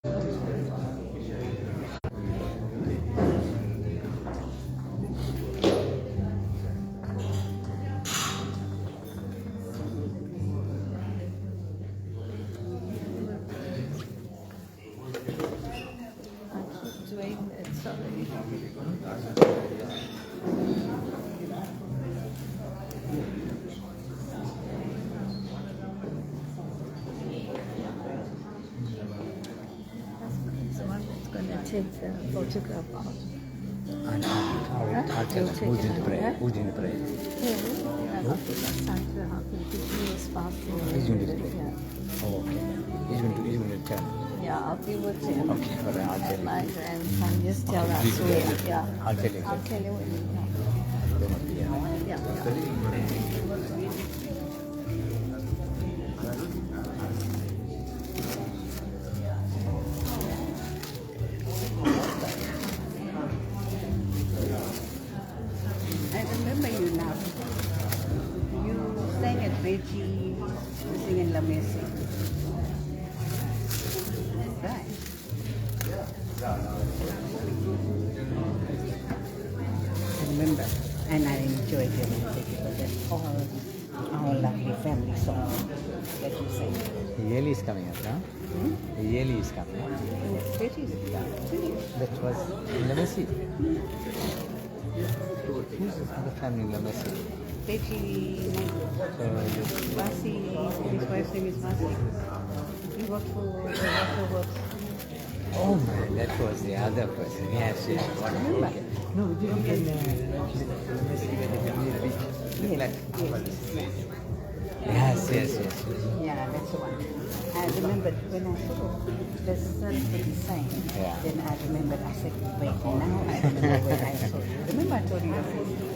Doing it, sorry. Someone is going to take the photograph out. And I'll tell them who's in the parade. Who's in the parade? Santa is fasting. He's going to do the parade. Oh, okay. He's going to tell. Yeah, I'll be with him. Okay, all right, I'll tell you. My grandson, just tell us please, where. please. Yeah. I'll tell you. I'll tell you when you know. There must be, Yeah. I remember you now. You sang at Reggie, you sing in La Mesa. Right. I remember, and I enjoyed your music. That's all our lovely family song that you sang. Yeli is coming up, no? Yeli is coming up. Reggie is That was in La Messi. Who's this other family in La Messi? Reggie, Masi, his wife's name is Masi. He worked for Works. Oh man, that was the other person. Yes, yes. Wonderful. Okay. No, we didn't get Yes, yes, yes. Yeah, that's the one. I remembered when I saw the sun that he sang, Yeah. then I remembered, I said, wait, now I remember when I saw you. Remember I told you the first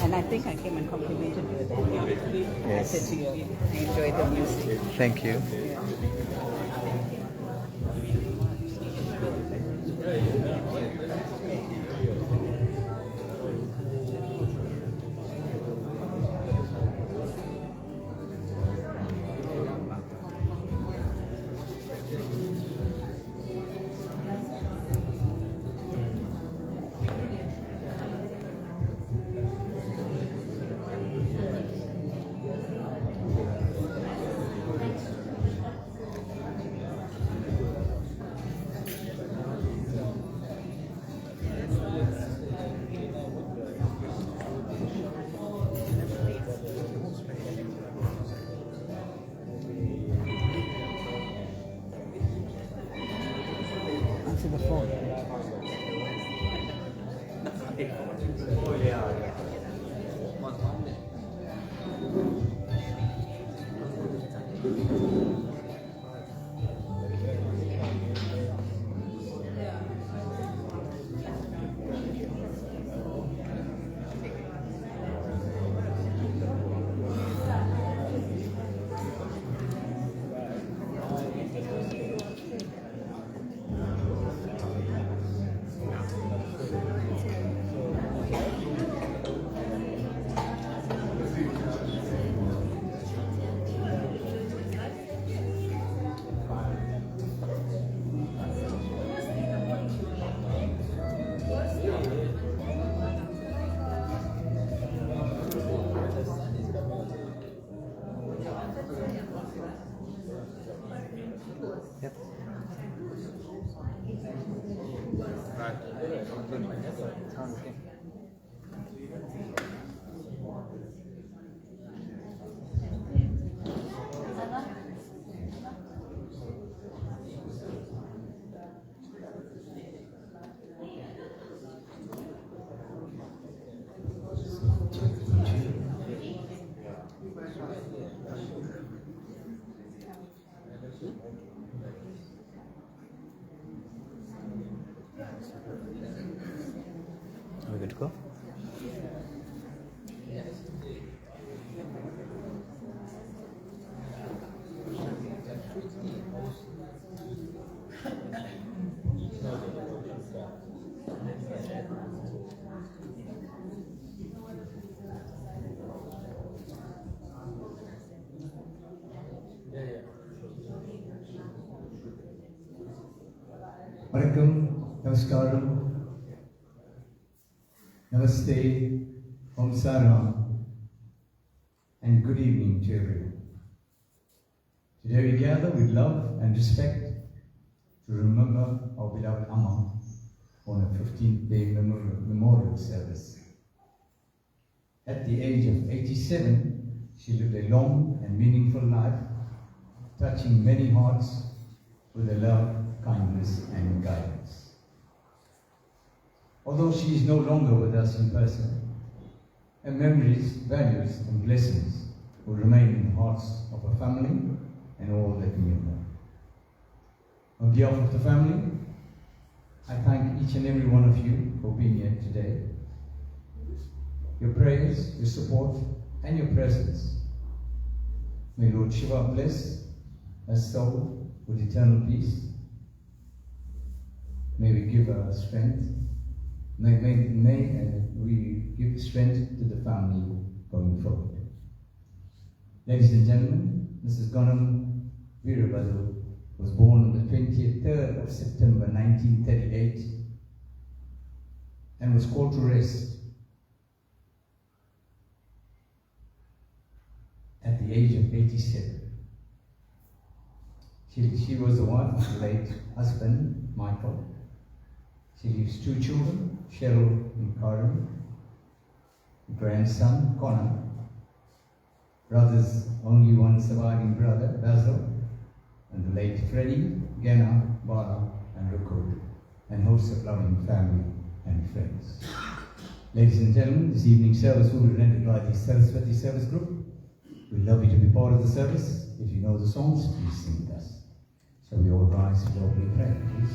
and I think I came and complimented you then. Yes. I said to you, I enjoyed the music. Thank you. Answer the phone. Yep. Sounds okay. Are we good to go? Vanakkam, Namaskaram, Namaste, Om Saram, and good evening to everyone. Today we gather with love and respect to remember our beloved Amma on a 15th day memorial service. At the age of 87, she lived a long and meaningful life, touching many hearts with her love, kindness, and guidance. Although she is no longer with us in person, her memories, values, and blessings will remain in the hearts of her family and all that knew her. On behalf of the family, I thank each and every one of you for being here today. Your prayers, your support, and your presence. May Lord Shiva bless her soul with eternal peace. May we give her strength. May we give strength to the family going forward. Ladies and gentlemen, Mrs. Gonam Veerabadu was born on the 23rd of September 1938 and was called to rest at the age of 87. She was the wife of the late husband, Michael. She leaves 2 children, Cheryl and Karen, grandson, Connor, brothers, only one surviving brother, Basil, and the late Freddie, Gena, Bala, and Rukud, and hosts of loving family and friends. Ladies and gentlemen, this evening's service will be rendered by the Saraswati Service Group. We'd love you to be part of the service. If you know the songs, please sing with us. So we all rise to opening prayer, please.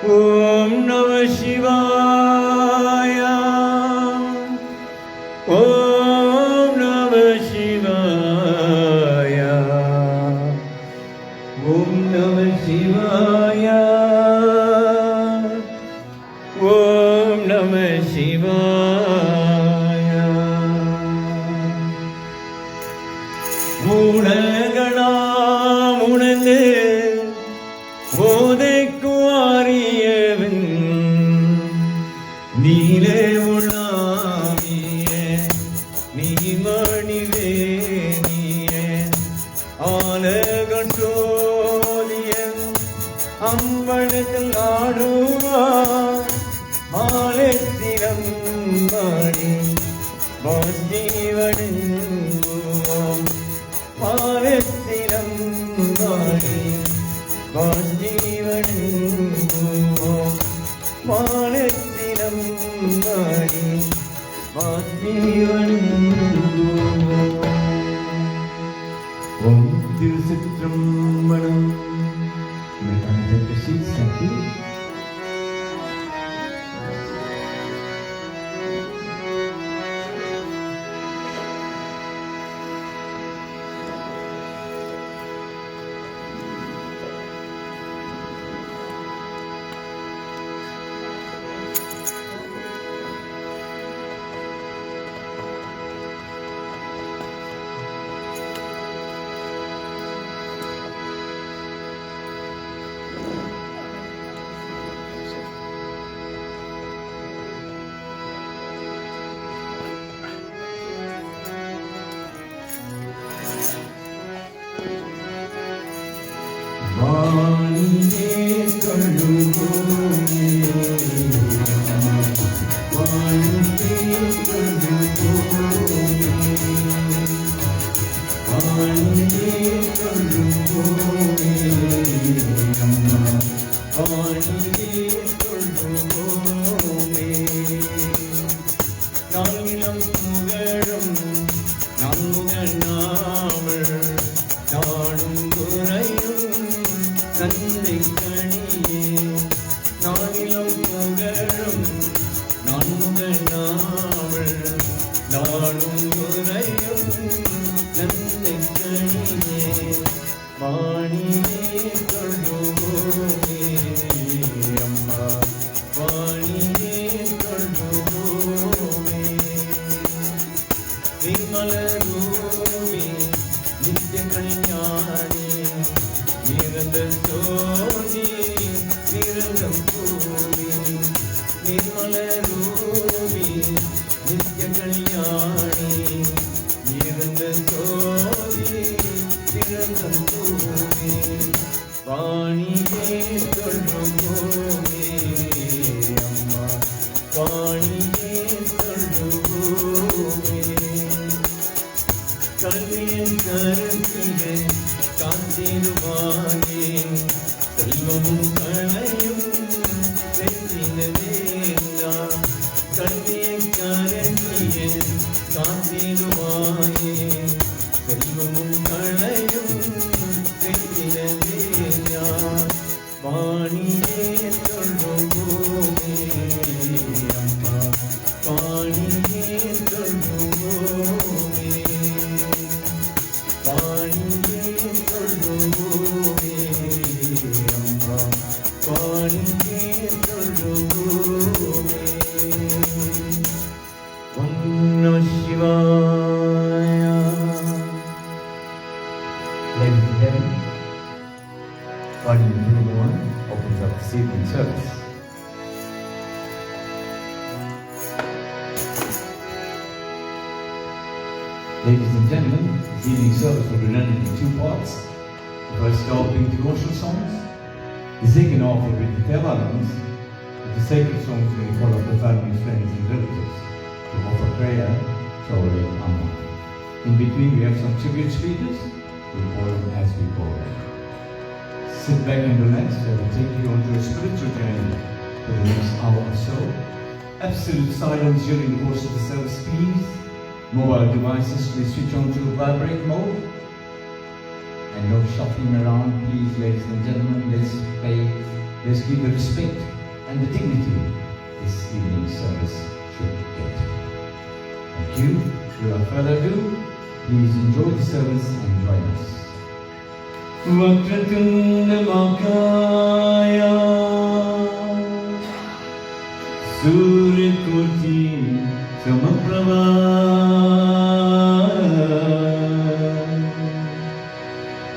Oh ஓம் நம சிவாய ஓம் நம சிவாய ஓம் நம சிவாய ஓம் நம சிவாய உலகளாம் உணர்ந்து ஓதைக்குவாரியவன் நீலே உலாவிய நீமணிவே நீயே ஆலகன் சோதியன் அம்பலத்தில் ஆடுவார் ஆலத்திரம் பாடி வாஜீவனுவோம் ஆலத்திரம் பாடி வாஜீவனுவோம் வானத்திரம் பாடி வாஜீவனுவோம் ஓம் திருச்சிற்றம்பலம். May I take a seat? Thank you. வாணியே கழுவோமே வாணியே கழுவோமே வாணியே கழுவோமே அம்மா வாணியே கழுவோமே நாளிலம் புகழும் நன்முகன் நாவல் நாடும் குறையும் தந்தை கணியே நாளிலம் புகழும் நன்முகன் நாவல் நாடும் குறையும் தந்தை கணியே வாணியே கழுவோமே அம்மா வாணியே கழுவோமே நிர்மலரூபி நித்திய கல்யாணி நிரந்த ஜோதி நிரந்தம் பூமி நிர்மலரூபி நித்திய கல்யாணி நிரந்த ஜோதி நிரந்தம் பூமி வாணியே தொழுவோமே அம்மா வாணியே தொழுவோமே கல்வியின் கருத்திய காத்திருவாயே செல்வமும் களையும் வெற்றின வேண்டாம் கல்வியை கருத்திய காத்திருவாயே செல்வமும் களையும் வெற்றின வேண்டாம் வாணியே தொழுவோமே அம்மா வாணியே தொழுவோமே வாணியே தொழுவோமே அம்மா வாணியே தொழுவோமே ஓம் நம சிவாய. Ladies and gentlemen, Cardinal Bruno opens up the evening service. Ladies and gentlemen, this evening service will be run into two parts. The first half being devotional songs, the second half will be the theravans, with the sacred songs being followed by family, friends and relatives to offer prayer to our late Amma. In between we have some tribute speakers, we'll call them as we call them. Sit back and relax, I will take you on to a spiritual journey for the next hour or so. Absolute silence during the course of the service, please. Mobile devices, please switch on to vibrate mode. And no shopping around, please, ladies and gentlemen. Let's give the respect and the dignity this evening service should get. Thank you. Without further ado, please enjoy the service and join us. Vakratunda महाकाय सूर्यकोटि समप्रभा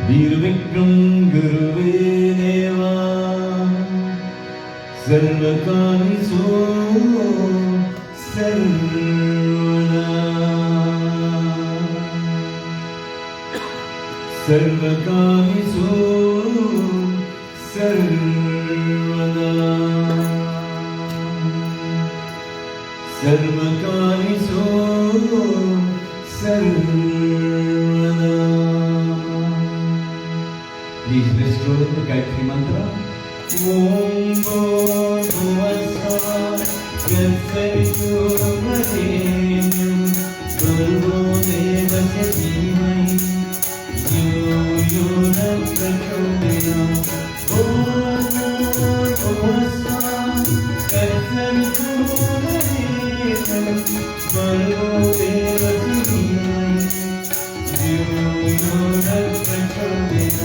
वीरविक्रम गुरुदेवा सर्वकार्येषु सर्वदा सर्वकार्येषु सर्वदा सर्वकार्येषु सर्वदा. Please restore the Gayatri Mantra. Om Bhurvasvaha Yatsavitruvarenyam Bhargo Devasya Dhimahi Dhyo Yo Na Prachodayat. Om Bhurvasvaha Yatsavitruvarenyam Bhargo Devasya Dhimahi Dhyo Yo Na Prachodayat.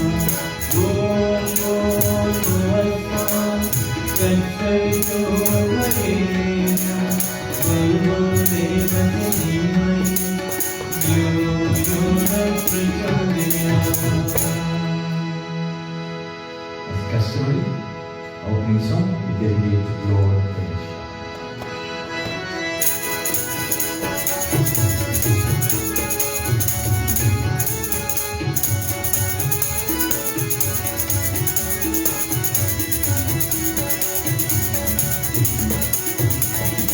As customary, opening song we dedicate to Lord Ganesha.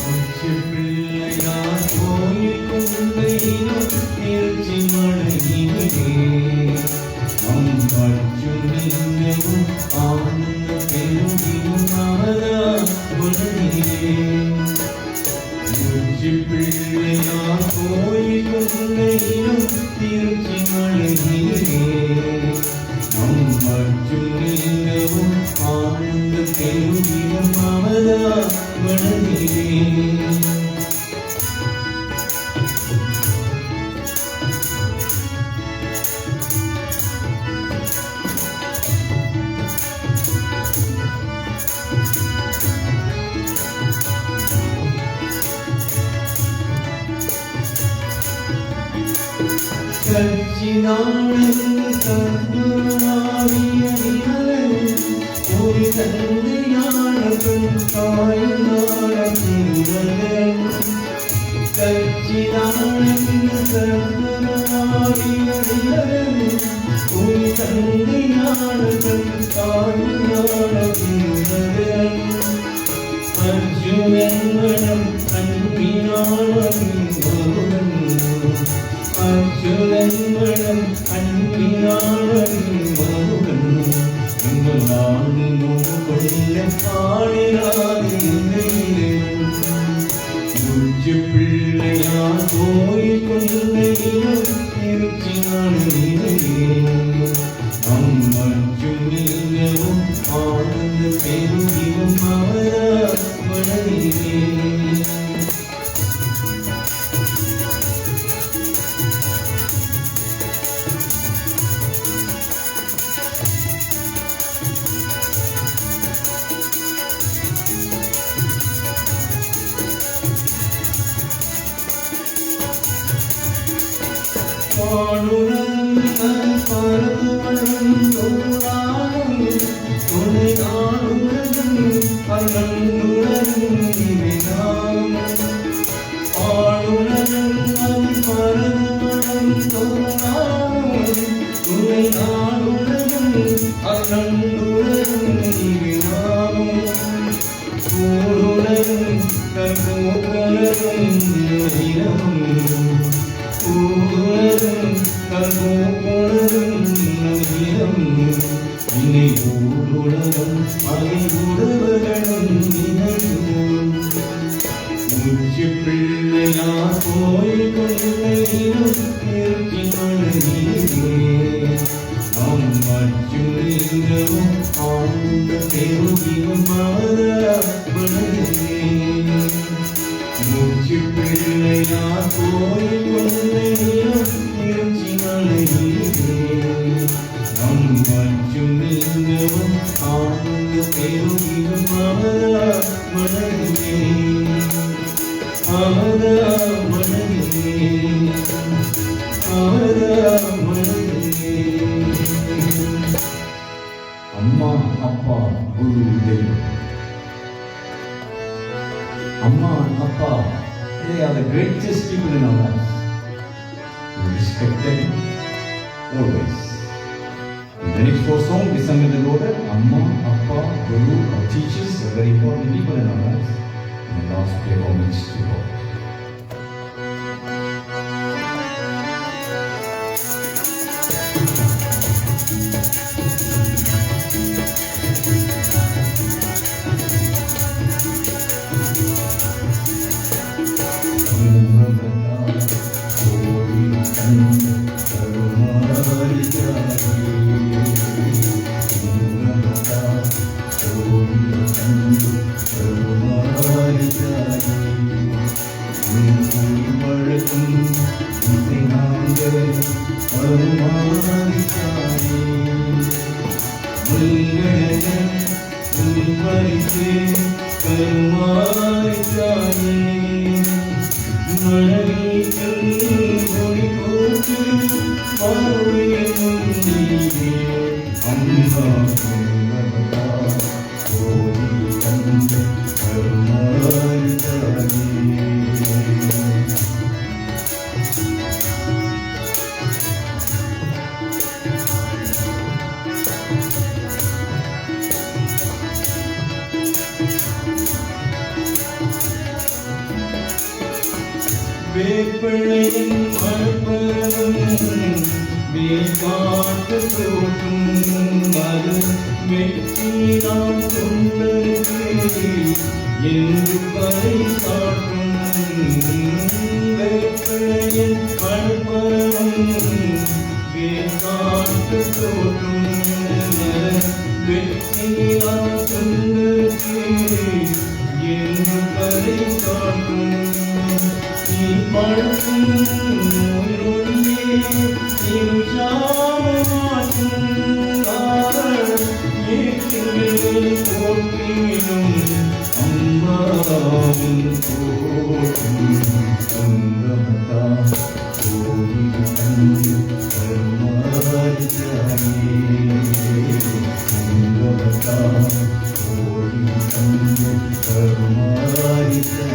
Om மனதிலே மூச்சு பிள்ளையா போய் கொண்டே முயற்சி மலையிலே நம் மச்சும் நீங்கவும் ஆனந்த பெருகிடும் மனதிலே மனதிலே மனதிலே அம்மா அப்பா குரு தெய்வம். Amma and Appa, they are the greatest people in our lives. We respect them always. In the next 4 songs, we sung in the order. Amma, Appa, Guru, our teachers are very important people in our lives. And the last, pay homage to God. வேப்பிள்ளையின் மறுபுறம் வேகாட்டு தோற்றும் அது வெற்றினால் கொண்டது என்று பறை காட்டும் வேப்பிள்ளையின் மறுபுறம் வேகாட்டு தோற்றும் வெற்றினால் கொண்டது என்று பறை காட்டும் பழக்கும் நோயொழியே இருஷாமாற்றும் ஏற்றுகளை போற்றினும் அம்மாவும் போற்றும் அங்கமதா கோடி கண்டு கருமாரித்தாயே அங்கமதா கோடி கண்டு கருமாரித்தாயே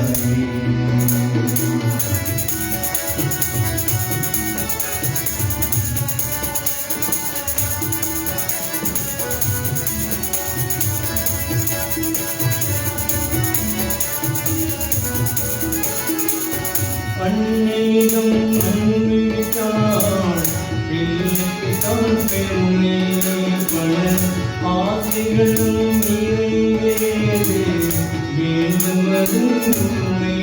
அன்னையிடம் அன்பிட்டாள் பிள்ளைக்குத்தான் பெருமை பல ஆசைகளும் நிறைவேறு வேண்டுவது உண்மை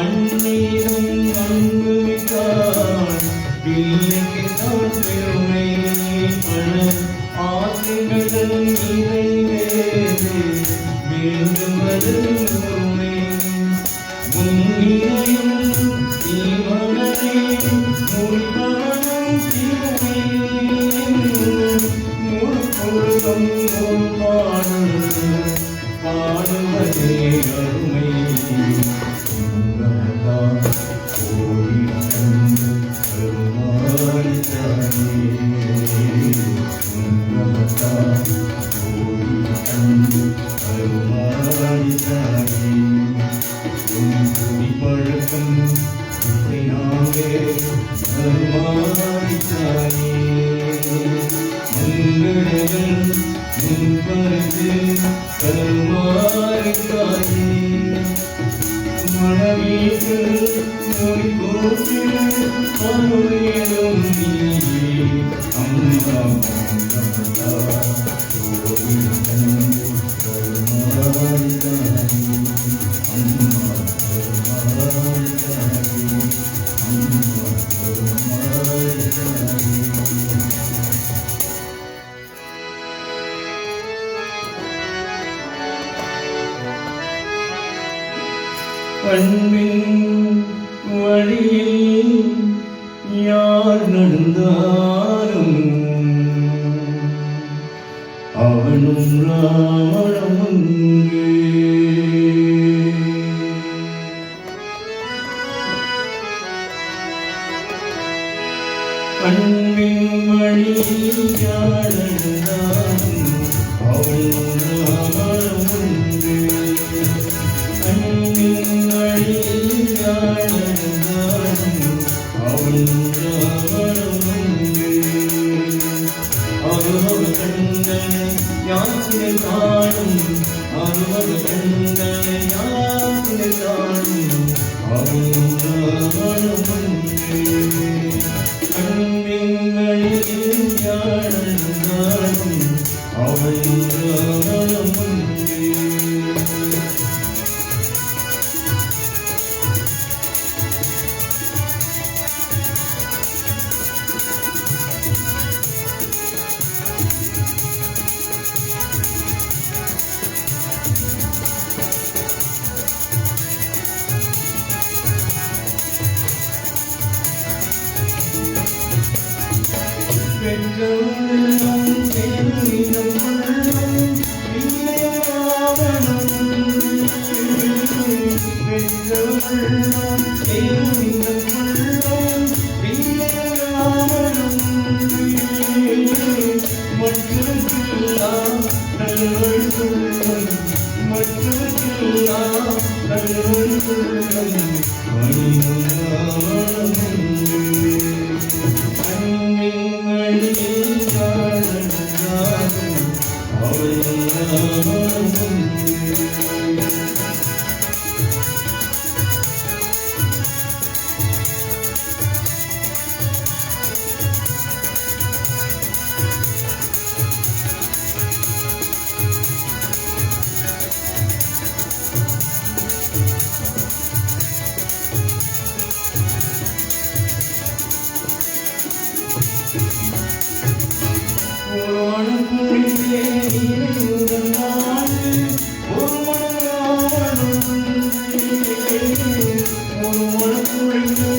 அன்னையிடம் அன்புவிட்டாள் பிள்ளைக்குத்தான் பெருமை பல ஆசைகளும் நிறைவேறு வேண்டுவது உண்மை முன்னிலையும் தீமகனே முன்பவனும் தீமையும் முற்பொழுதும் பாடுவதே அருமை கோடி கண்டு கருமாரித்தாயே கோடி கண்டு கருமாரித்தாயே பழக்கம் நாங்கே கருமாரித்தாயே மங்களங்கள் முன்பரது கருமாரித்தாயே மனவீட்டு மொழி போட்டு அருளியலும் நீயே அம்மா கோடி கண்டு கருமாரித்தாயே அம்மா அன்பின் வழியில் யார் நடந்தாலும் அவனும் ராவணம் ஒன்றே. அன்பின் வழியில் யார் நடந்தாலும் அவனும் ராவணம் ஒன்றே. அன்பின் வழியில் யார் நடந்தாலும் அவனும் ராவணம் ஒன்றே. அனுபவ கண்டனை யாத்திரை காணும், அனுபவ கண்டனை யாத்திரை காணும், அவனும் ராவணம் ஒன்றே. அன்பின் வழியில் யார் நடந்தாலும் அவனும் ராவணம் ஒன்றே. பெற்றவர்களும் தேர்விடம் உள்ளும் இல்லையாவணும். பெற்றவர்களும் தேர்விடம் உள்ளும் இல்லையாவணும். மற்றவர்களெல்லாம் நல்வழி சொல்லும், மற்றவர்களெல்லாம் நல்வழி சொல்லும், மனிதனாவணும். அன்பின் வழியில் யார் நடந்தாலும் அவனும் ராவணம் ஒன்றே. ஒருவனும் குழியிலே இறையுடன் வாழ்ந்து ஒருவன் ராவணம் ஒன்றே. ஒருவனும் குழியிலே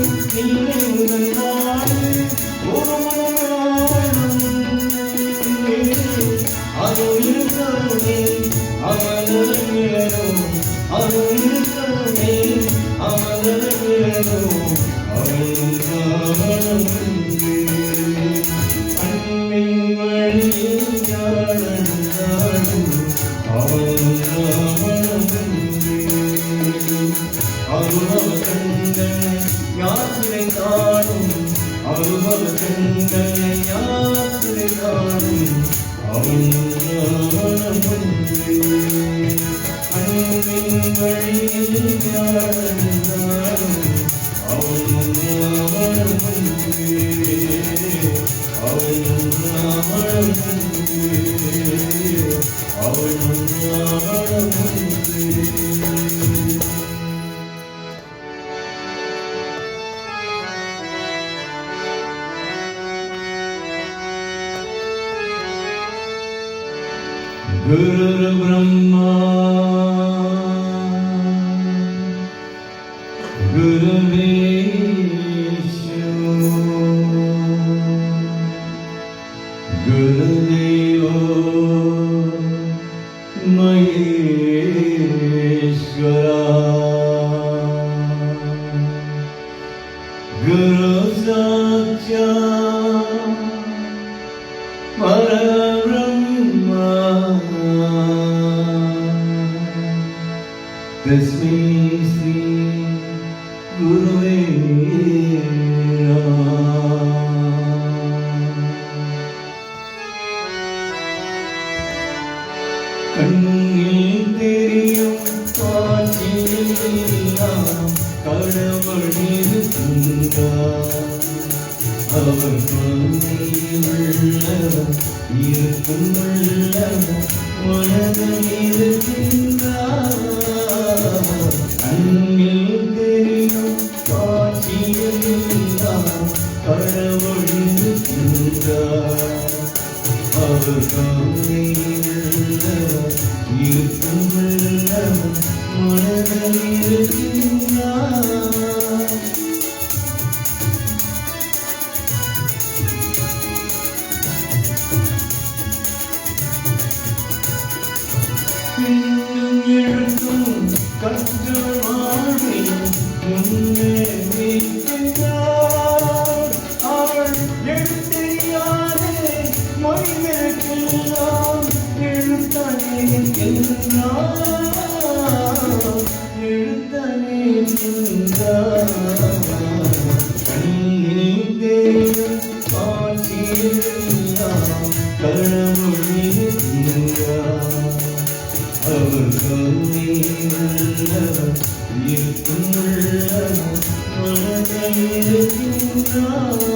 இறையுடன் வாழ்ந்து ஒருவன் ராவணம் ஒன்றே. அது இருக்கவே அவனோ, அது இருக்கவே அவனோ, அவனும் ராவணம் ஒன்றே. அன்பின் வழியில் யார் நடந்தாலும் அவனும் ராவணம் ஒன்றே. அனுபவ கண்டனை யாத்திரை காணும், அனுபவ கண்டனை யாத்திரை காணும், அவனும் ராவணம் ஒன்றே. அன்பின் வழியில் யார் நடந்தாலும் அவனும் ராவணம் ஒன்றே. அவனும் ராவணம் ஒன்றே. அவனும் ராவணம் ஒன்றே. गुरु ब्रह्मा गुरु विष्णु गुरुदेवो महेश्वरा गुरु साक्षात् परब्रह्मा तस्मै श्री गुरुवे கண்ணில் தெரியும் காட்சியெல்லாம் கடவுள் இருக்கின்றார். அவர் கண்ணில் உள்ளவர் இருக்கும் உள்ளவர் மனதில் இருக்கின்றார். கண்ணில் தெரியும் காட்சியெல்லாம் கடவுள் இருக்கின்றார். அவர் கண்ணில் உள்ளவர் இருக்கும் உள்ளவன் மனதில் இருக்கின்றான். இன்னும் எழுத்தும் கற்று வாழ்வில் முன்னே வைக்கின்றார். அவள் எழுத்தறியாதே மொழிகளுக்கெல்லாம் எழுத்தனே என்றார். எழுத்தனே என்றார். கண்ணில் தேடும் ஆட்சியெல்லாம் கடவுளில் நின்றார். அவர் கருணை உள்ளவர் இருக்கும் உள்ளவர் மனதில் இருக்கின்றார்.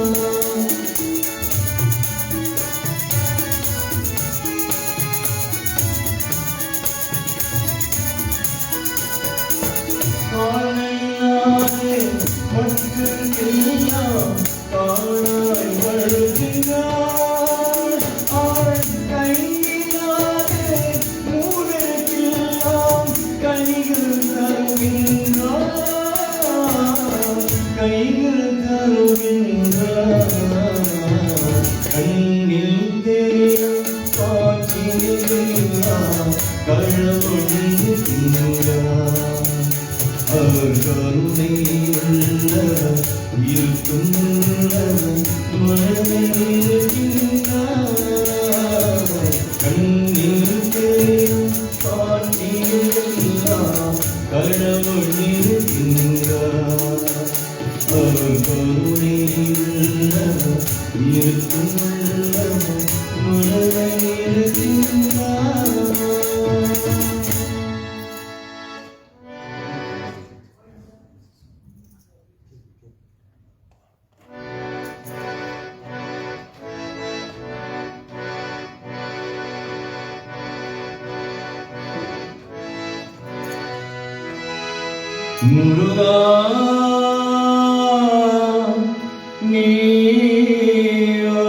காலையிலாலே மக்களுக்கெல்லாம் காணாய் வருகிறார். அவள் கையினாலே மூடருக்கெல்லாம் கைகள் தருகின்றார். கைகள் தருகின்றார். கண்ணில் தெரியும் காட்சியெல்லாம் கடவுள் இருக்கின்றார். அவர் கருணை உள்ளவர் இருக்கும் உள்ளவர் மனதில் இருக்கின்றார். கண்ணில் தெரியும் காட்சியெல்லாம் கடவுள் இருக்கின்றார். அவர் கருணை உள்ளவர் இருக்கும் உள்ளவர் மனதில் இருக்கின்றார். முருகா நீவா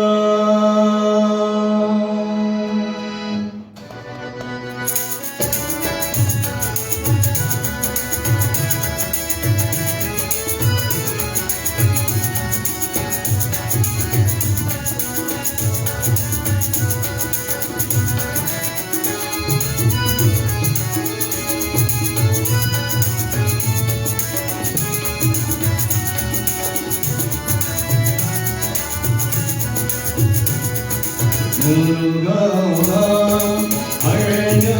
முருகா அழகா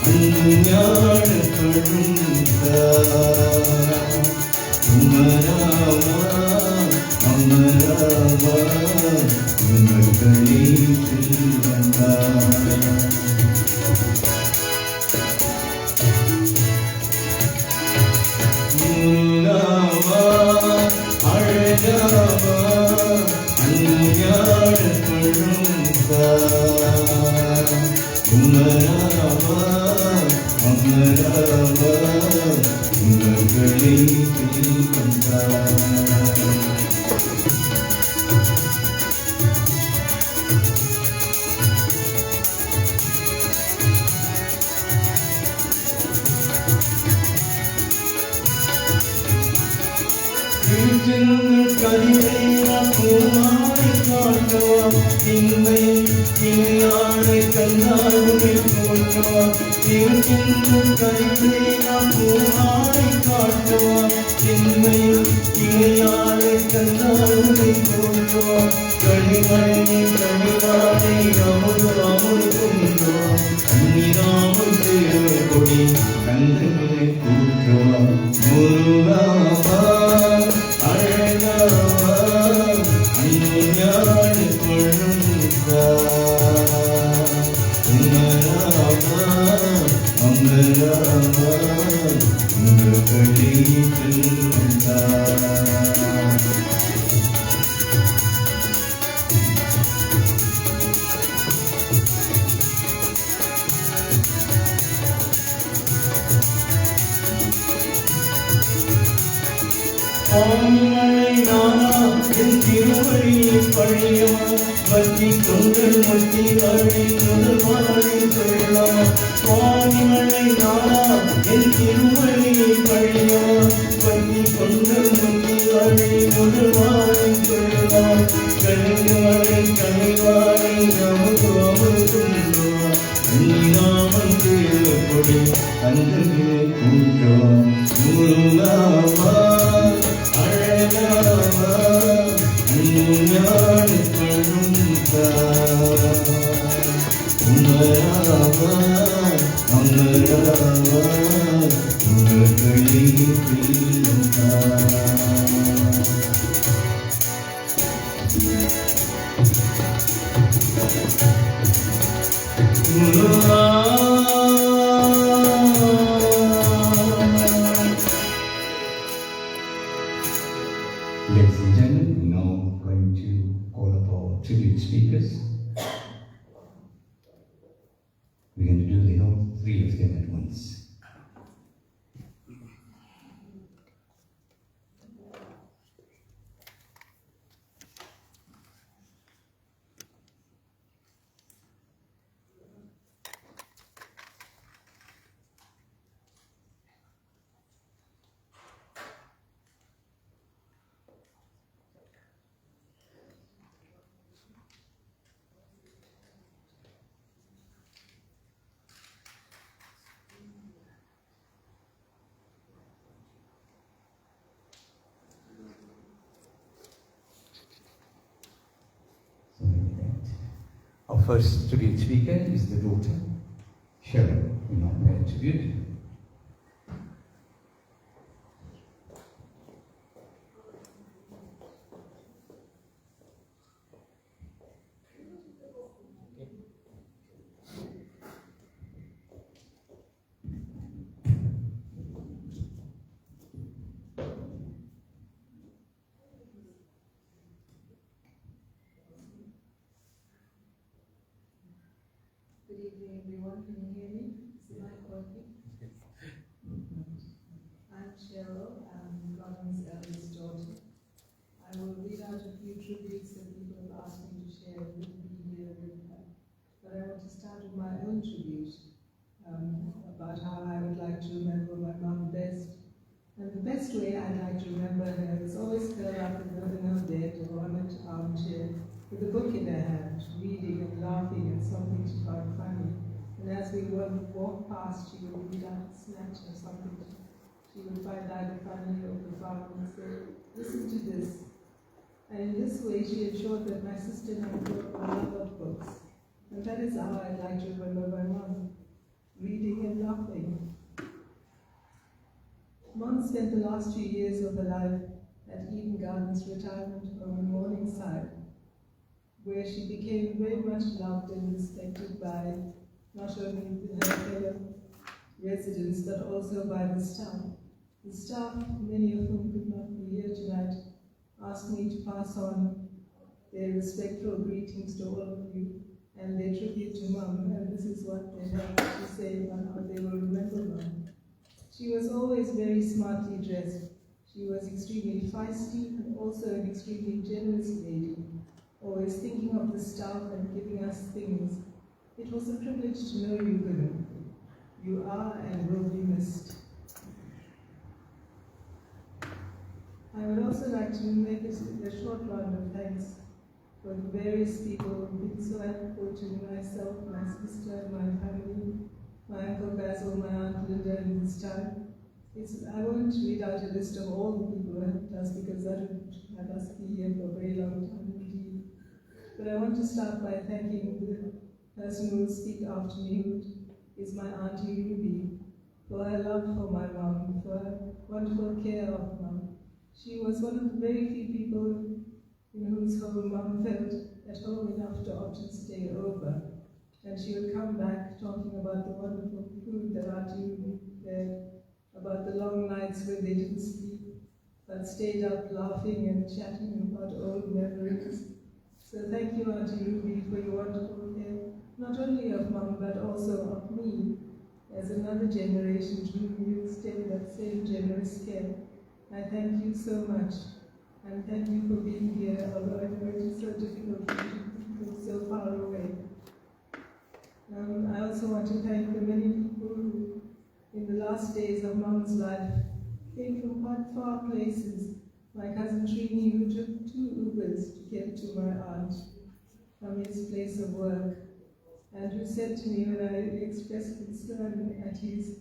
அஞ்ஞான கழுந்தா உமராவா அமராவா உமர்களே செல்வந்தா. முருகாவா அழகாவா அஞ்ஞான கழுந்தா உமராவா அமராவா உமர்களே செல்வந்தா. கதிரையா பூமாலை காட்டவா திண்மை இணையானை கண்ணாடுமை போற்றவா திருச்சிந்தும் கதிரையா பூமாலை காட்டவா திண்மை இணையானை கண்ணாடுமை போற்றவா கனிமணி கனிவானை அமுது அமுது கொண்டவா கண்ணீராமல் தேவ கொடி கந்தங்களை கூற்றவா. முருகாவா அழகாவா அஞ்ஞான கொழுந்தா உமராவா அமராவா உமர்களே செல்வந்தா. ஆண்மழை நானா என் திருவழியை பழியவா வஞ்சி கொண்டு முட்டி வழி முதல் வாழை சொல்லவா ஸ்ரீராமன் தேவப்படி அந்தமே கூட்டம் முருகாவா அழகாவா அஞ்ஞான கழுந்தா உமராவா அமராவா உமர்களே பிரியந்தா Ladies and gentlemen, we're now going to call up our tribute speakers. We're going to do the whole three of them at once. Our first tribute speaker is the daughter, Cheryl. We now pay a tribute. Good evening, everyone. Can you hear me? Is the mic working? I'm Cheryl. I'm Godwin's eldest daughter. I will read out a few tributes that people have asked me to share with me here with her. But I want to start with my own tribute about how I would like to remember my mom best. And the best way I'd like to remember her is always curled up in her bed or on an armchair with a book in her hand, reading and laughing at something she found funny. And as we would walk past, she would read out a snatch of something she would find either funny or profound and say, "Listen to this." And in this way, she ensured that my sister and I grew up a love of books. And that is how I'd like to remember my mom, reading and laughing. Mom spent the last few years of her life at Eden Gardens Retirement Home in Morningside, where she became very much loved and respected by not only her fellow residents, but also by the staff. The staff, many of whom could not be here tonight, asked me to pass on their respectful greetings to all of you and their tribute to Mom, and this is what they have to say about how they will remember Mom. She was always very smartly dressed. She was extremely feisty and also an extremely generous lady, always thinking of the staff and giving us things. It was a privilege to know you, Guru. You are and will be missed. I would also like to make a short round of thanks for the various people who've been so helpful to myself, my sister, my family, my Uncle Basil, my Aunt Linda in this time. I won't read out a list of all the people who helped us because that would have us be here for a very long time indeed. But I want to start by thanking the person who will speak after me, who is my Auntie Ruby, for her love for my mom, for her wonderful care of Mom. She was one of the very few people in whose home Mom felt at home enough to often stay over. And she would come back talking about the wonderful food that Auntie Ruby prepared, about the long nights when they didn't sleep, but stayed up laughing and chatting about old memories. So thank you, Auntie Ruby, for your wonderful care, not only of Mom, but also of me, as another generation to whom you extend that same generous care. I thank you so much, and thank you for being here, although I know it is so difficult for you people so far away. I also want to thank the many people who, in the last days of Mom's life, came from quite far places. My cousin Trini, who took 2 Ubers to get to my aunt from his place of work. and who said to me when I expressed concern at his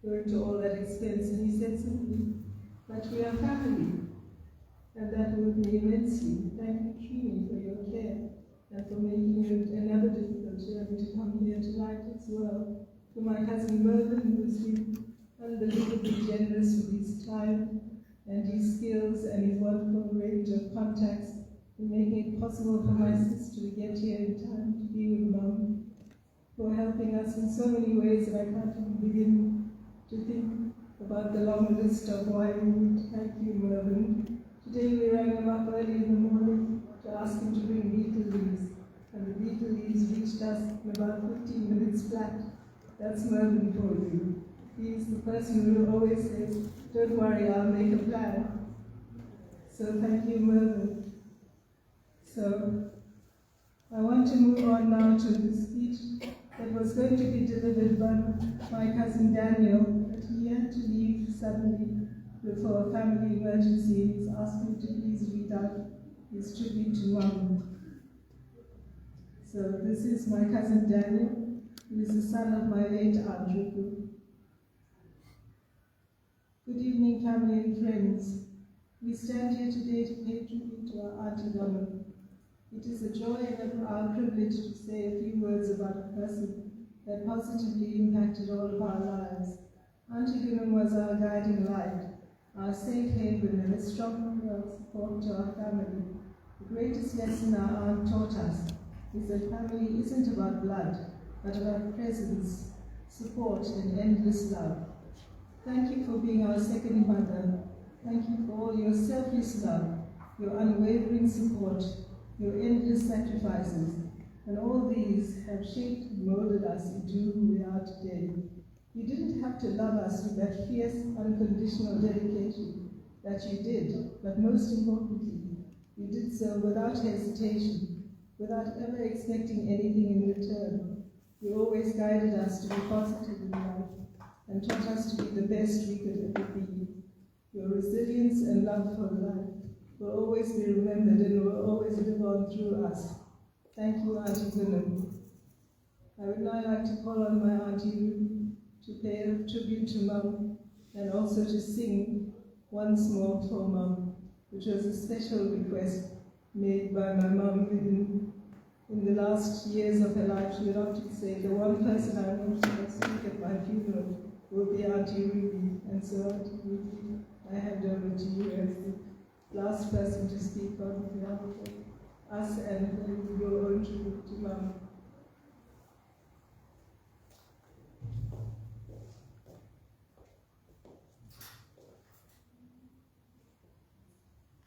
going to all that expense, and he said simply, "But we are family." And that moved me immensely. Thank you, Trini, for your care and for making it another difficult journey to come here tonight as well. To my cousin Mervyn, who's been unbelievably generous with his time and his skills and his wonderful range of contacts in making it possible for my sister to get here in time to be with Mum, for helping us in so many ways that I can't even begin to think about the long list of why we need. Thank you, Mervyn. Today we rang him up early in the morning to ask him to bring beetle leaves, and the beetle leaves reached us in about 15 minutes flat. That's Mervyn for you. He's the person who always says, "Don't worry, I'll make a plan." So thank you, Mervyn. So I want to move on now to the speech that was going to be delivered by my cousin Daniel, but he had to leave suddenly for a family emergency. He's asked me to please read out his tribute to Mum. So this is my cousin Daniel, who is the son of my late Aunt Ruku. Good evening, family and friends. We stand here today to pay tribute to our Auntie Donna. It is a joy and our privilege to say a few words about a person that positively impacted all of our lives. Auntie Gunam was our guiding light, our safe haven, and a strong support to our family. The greatest lesson our aunt taught us is that family isn't about blood, but about presence, support, and endless love. Thank you for being our second mother. Thank you for all your selfless love, your unwavering support, your endless sacrifices, and all these have shaped and molded us into who we are today. You didn't have to love us with that fierce, unconditional dedication that you did, but most importantly, you did so without hesitation, without ever expecting anything in return. You always guided us to be positive in life and taught us to be the best we could ever be. Your resilience and love for life will always be remembered and will always live on through us. Thank you, Auntie Gunam. I would now like to call on my Auntie Ruby to pay a tribute to Mum and also to sing once more for Mum, which was a special request made by my mum in the last years of her life. She would often say, "The one person I want to speak at my funeral will be Auntie Ruby." And so, Auntie Ruby, I hand over to you as the last person to speak on behalf of us and your own tribute to Mum.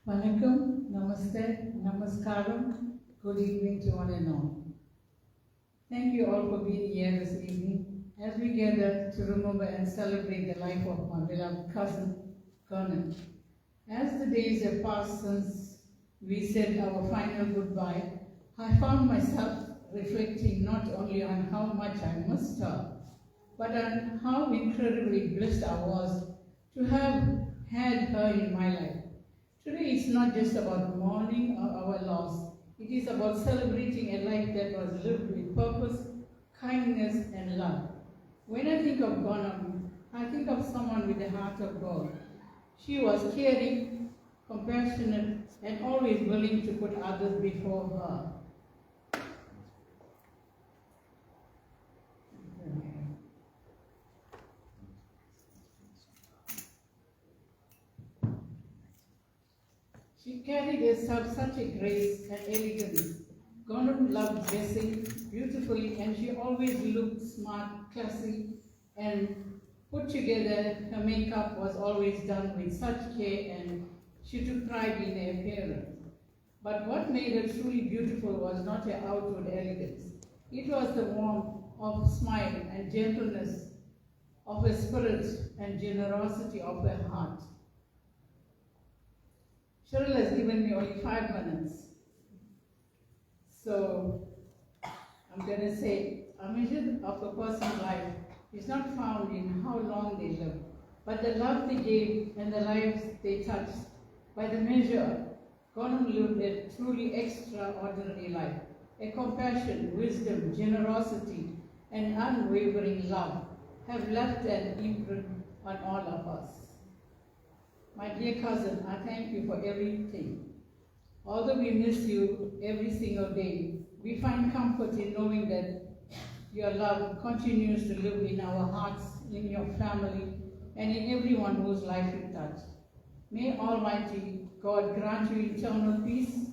Vanakkam, Namaste, Namaskaram, good evening to one and all. Thank you all for being here this evening as we gather to remember and celebrate the life of my beloved cousin, Conan. As the days have passed since we said our final goodbye, I found myself reflecting not only on how much I missed her, but on how incredibly blessed I was to have had her in my life. Today is not just about mourning our loss. It is about celebrating a life that was lived with purpose, kindness, and love. When I think of Gonam, I think of someone with the heart of gold. She was caring, compassionate, and always willing to put others before her. She carried herself such a grace and elegance. Gonam loved dressing beautifully, and she always looked smart, classy, and put together. Her makeup was always done with such care, and she took pride in her appearance. But what made her truly beautiful was not her outward elegance. It was the warmth of smile and gentleness of her spirit and generosity of her heart. Cheryl has given me only 5 minutes. So I'm going to say, a measure of a person's life is not found in how long they live, but the love they gave and the lives they touched. By the measure, Gonam lived a truly extraordinary life. a compassion, wisdom, generosity, and unwavering love have left an imprint on all of us. My dear cousin, I thank you for everything. Although we miss you every single day, we find comfort in knowing that your love continues to live in our hearts, in your family, and in everyone whose life you touch. May Almighty God grant you eternal peace.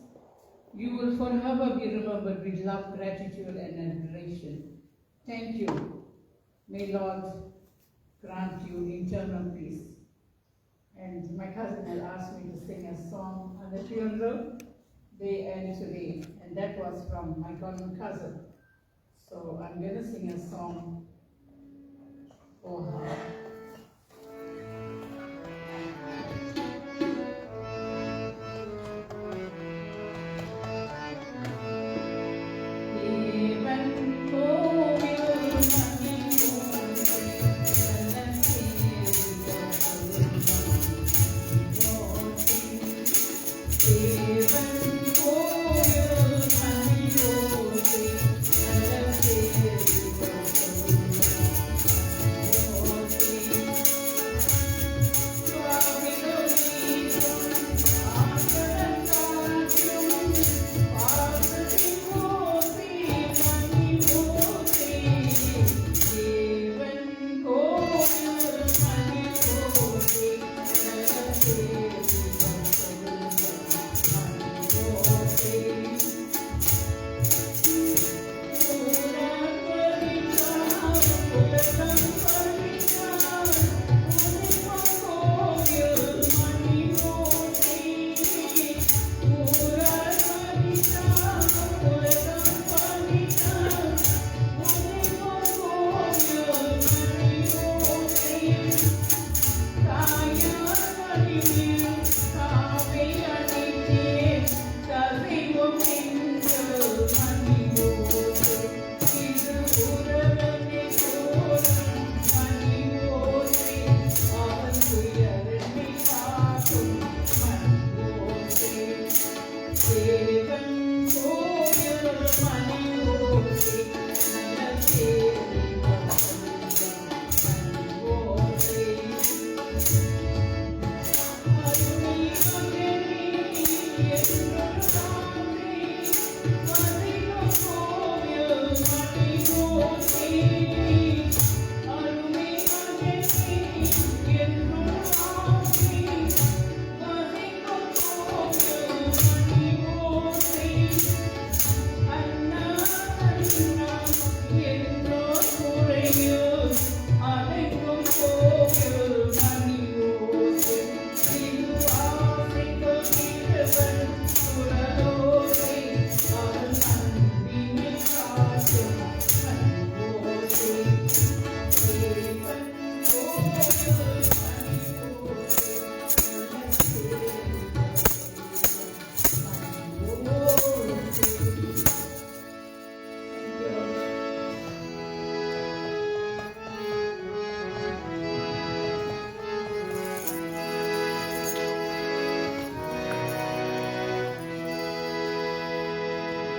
You will forever be remembered with love, gratitude, and admiration. Thank you. May Lord grant you eternal peace. And my cousin had asked me to sing a song on the funeral day and today, and that was from my golden cousin. So I'm going to sing a song for her.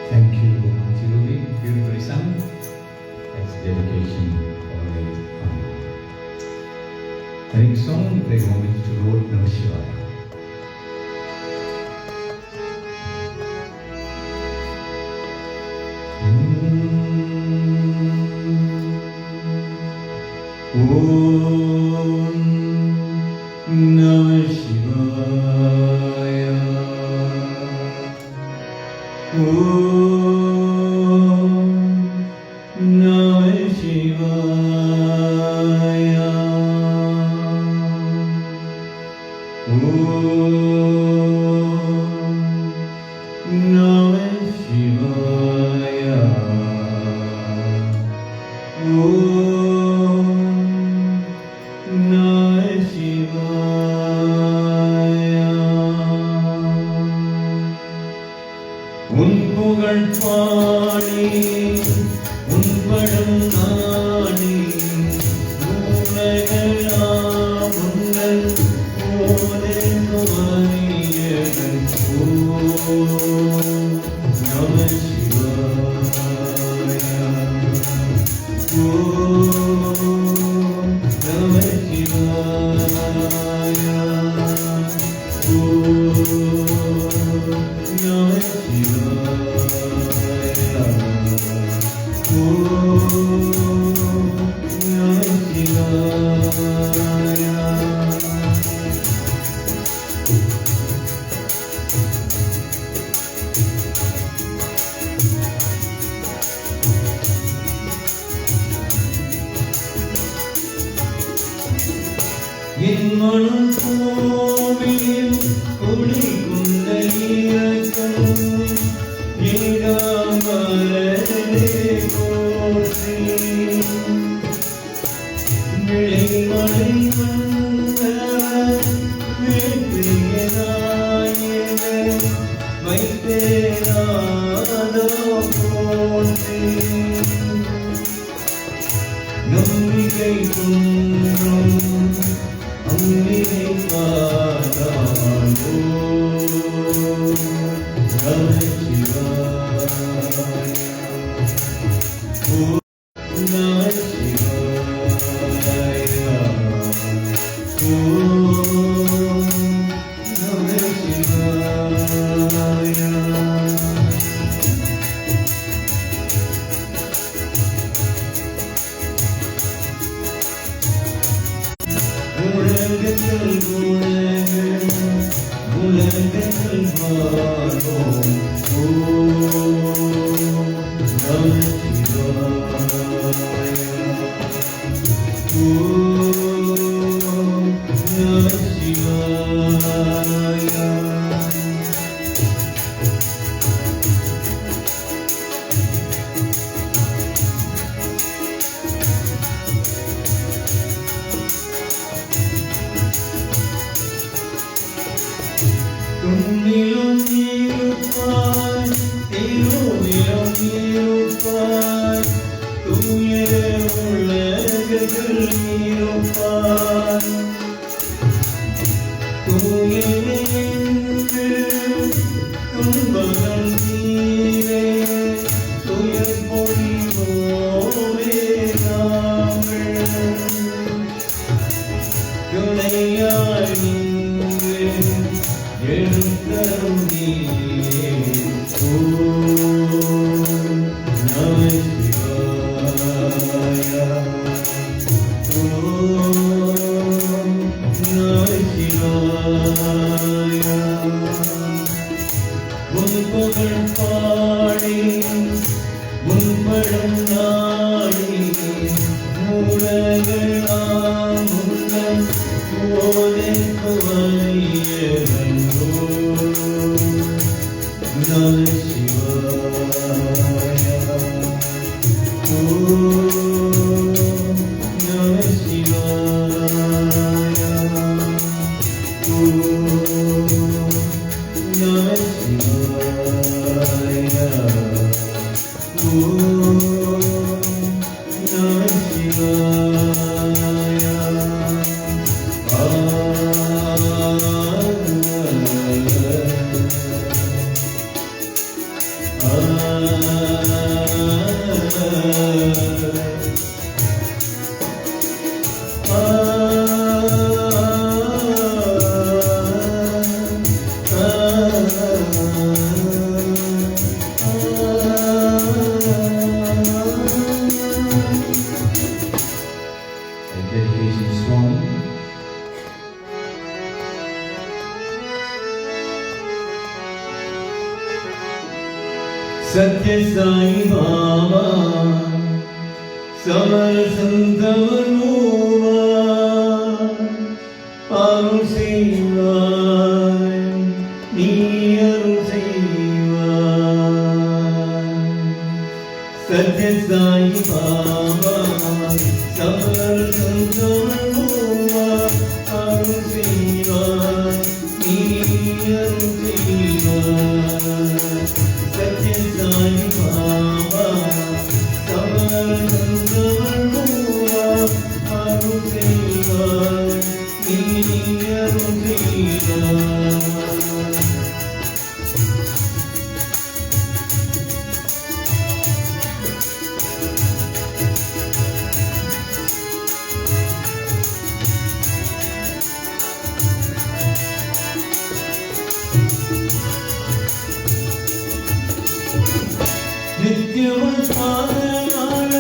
Thank you, Auntie Ruby. Beautifully sung. That's dedication for late Amma. The next song, pay homage to Lord Namah Shivaya. Om Namah Shivaya. Om Namah Shivaya. Om Namah Shivaya. Om Namah Shivaya. Un pugar என் மனம் கோவில் குடி கொண்ட இயக்கம் ஏகாமரனே போற்றி விளைமலை வந்த வெற்றியனாயின வைத்தேனாதோ போற்றி நம்பிக்கை குன்றும் அம்பிகை பாதாளோ நமசிவாய ஓம் நமசிவாய ஓம் நமசிவாய உலகத்தில் உலகத்தில் வாழும் ஓம் நமசிவாய ஓம் நமசிவாய துன்னிலும் இருப்பாய் திருவிலும் இருப்பாய் தூய உலகத்தில் இருப்பாய் தூய நின்று துன்பங்கள் தீரே துயர் பொழிவோமே நாங்கள் துணையாய் நின்று எழுந்தருள் நீயே ஓம் நமசிவாய ஓம் நமசிவாய உன் புகழ் பாடி உன் படம் நாடி மூலகளாம் உந்தன் ஓதைக்கு வலியவன் நமசிவாய ஓம் நமசிவாய ஓம் நமசிவாய ஓம் நமசிவாய Dedication song. Satya Sai Baba Samar Santavanova Arun Sivai Niyarun Sivai Satya Sai Baba Samar Santavanova Arun Sivai Niyarun Sivai Satya Sai Baba Samar Santavanova Arun Sivai Niyarun Sivai நித்தியமும் பாதனான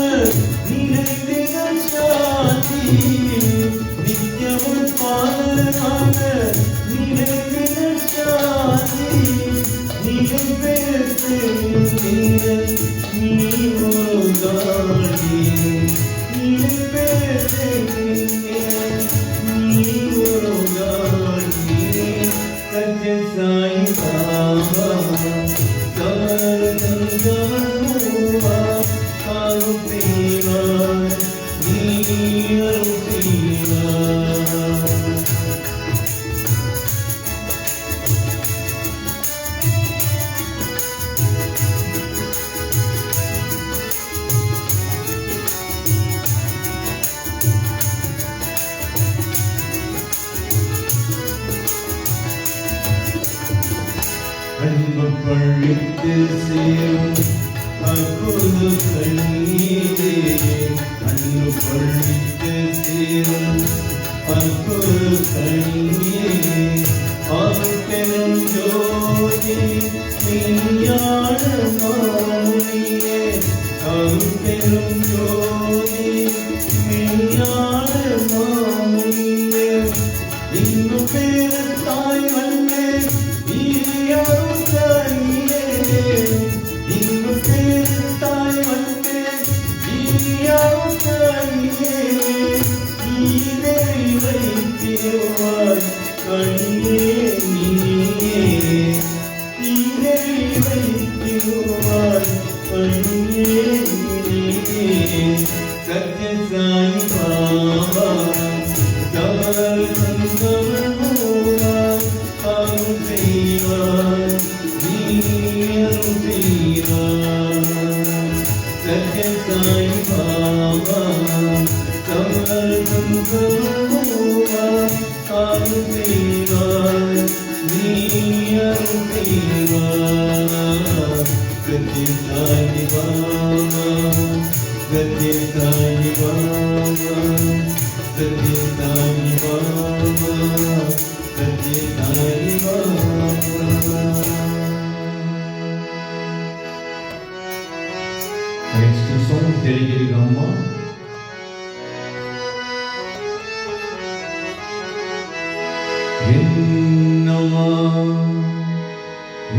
நினைத்திகள் சாந்தி நித்தியமும் பாதனான நினைத்திகள் சாந்தி நினைப்பேற்று நீ ஒரு காண்டி நினைப்பேற்று நீ அன்பு பழித்து சேரும் அற்புத கண்ணீரே அன்பு பழித்து சேரும் அற்புத கண்ணீரே அவள் பெரும் ஜோதி மெய்ஞான மாமுனியே அவள் பெரும் ஜோதி மெய்ஞான மாமுனியே இன்பு பேர தாய் வந்தே Next two songs dedicated to Amma. என்னம்மா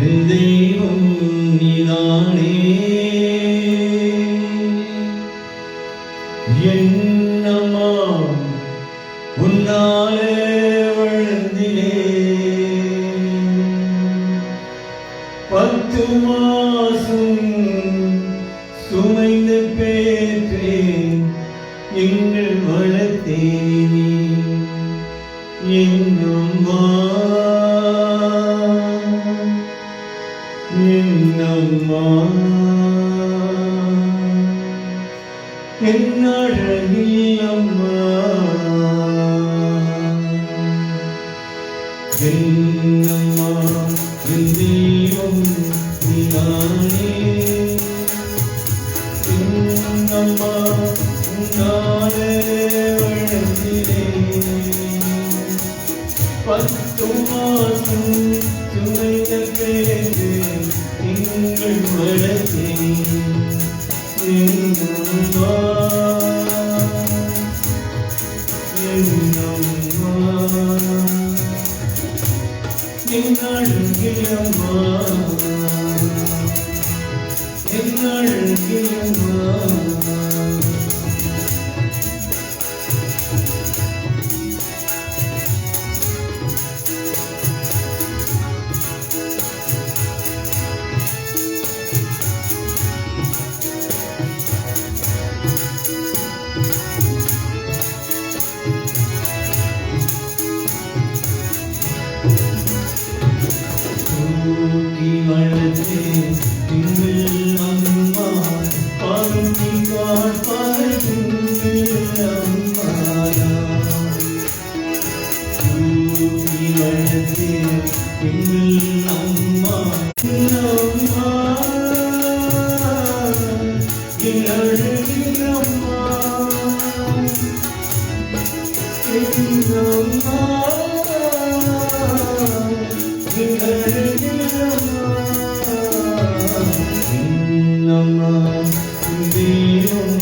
என் தெய்வம் நீதானே என்னம்மா உன்னாலே வளர்ந்திலே 10 மாசம் சுமைந்து பேற்றேன் எங்கள் வளர்த்தேனே என்னம்மா என்னம்மா என் அழகில் அம்மா என்னம்மா என் தெய்வம் நீதானே என்னம்மா உன்னாலே வளர்ந்திலே 10 மாசம் சுமைந்த பேரு எங்கள் வளர்த்தே என்னம்மா என்னம்மா என் அழகில் அம்மா என் அழகில் அம்மா தூக்கி வளர்த்தே எங்கள் அம்மா பாருங்கி காப்பாருங்கள் அம்மாயா தூக்கி வளர்த்தே எங்கள் அம்மா அம்மா என் அழகில் அம்மா என்னம்மா என்னம்மா தெய்வம்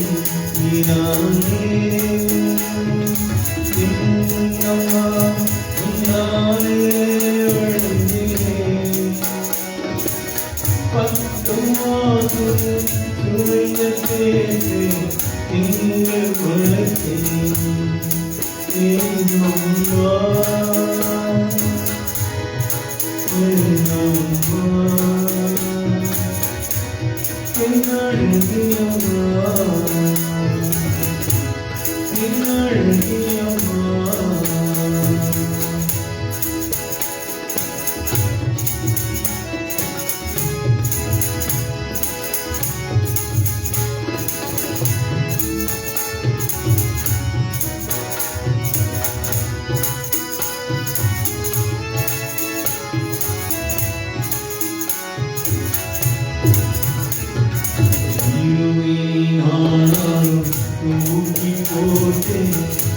நீதானே என்னம்மா உன்னாலே வளர்ந்திலே 10 மாதம் சுமைந்த பேரு எங்கள் வளர்த்தே என்னம்மா என்னம்மா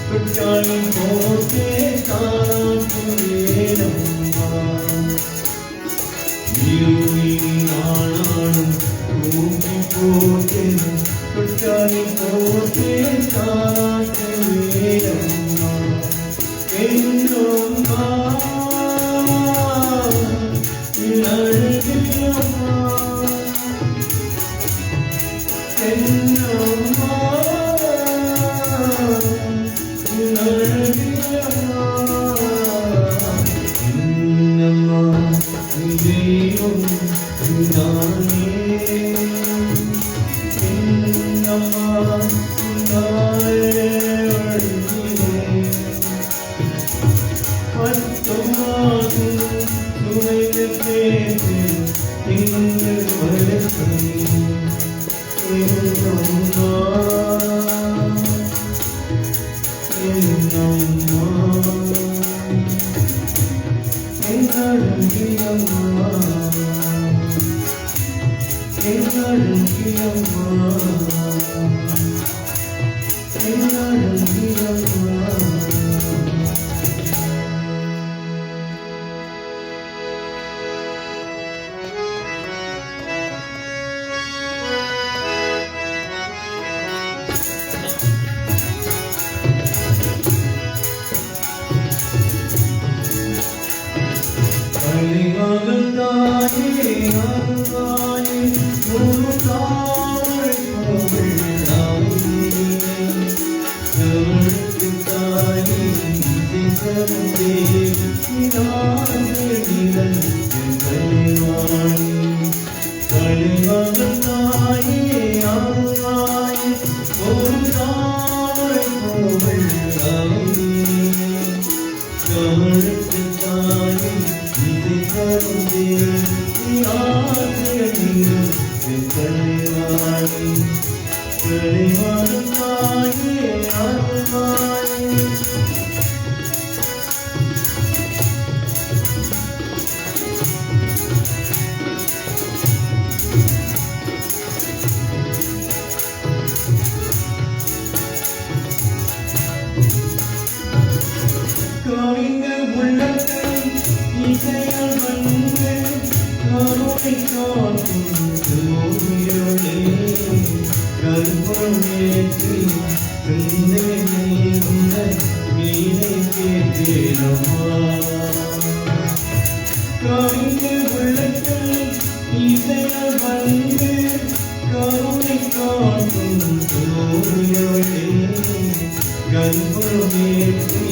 தொட்டாளி போட்டே தாராட்டுவேனம்மா இருளின் நாளானும் தூக்கி போட்டே தொட்டாளி போட்டே தாராட்டுவேனம்மா என்னம்மா அழகியம்மா என்னம்மா அழகியம்மா என்னம்மா தெய்வம் நானே என்னம்மா நானே அழகினேன் பத்தொம்மாதும் துணைந்த பேரு இங்கு வளர்த்தேன் என்னம்மா என்னம்மா என்னழகியம்மா என்னழகியம்மா என்னழகியம்மா அழிமகத்தாயே அருளாயே ஒரு தாழை கோவிலாயே அவளுக்கு தாயே திசமதே இனாதிரன் தலைவாயே அழிமகத்தாயே அருளாயே ஒரு தாழை கோவிலாயே அவளுக்கு தாயே இதை கருந்தே ஆசிரியர் தலைவாயே தலைவாயே அருள்வாயே கவிங்க உள்ளத்தை இசையால் வந்து கருணை காக்கும் ஜோதியோடே கருப்பமேற்றி சிந்தனை உள்ள மீனை கேட்டேனம்மா கவிங்க உள்ளத்தை இசையால் வந்து கருணை காக்கும் ஜோதியோடே கருப்பமேற்றி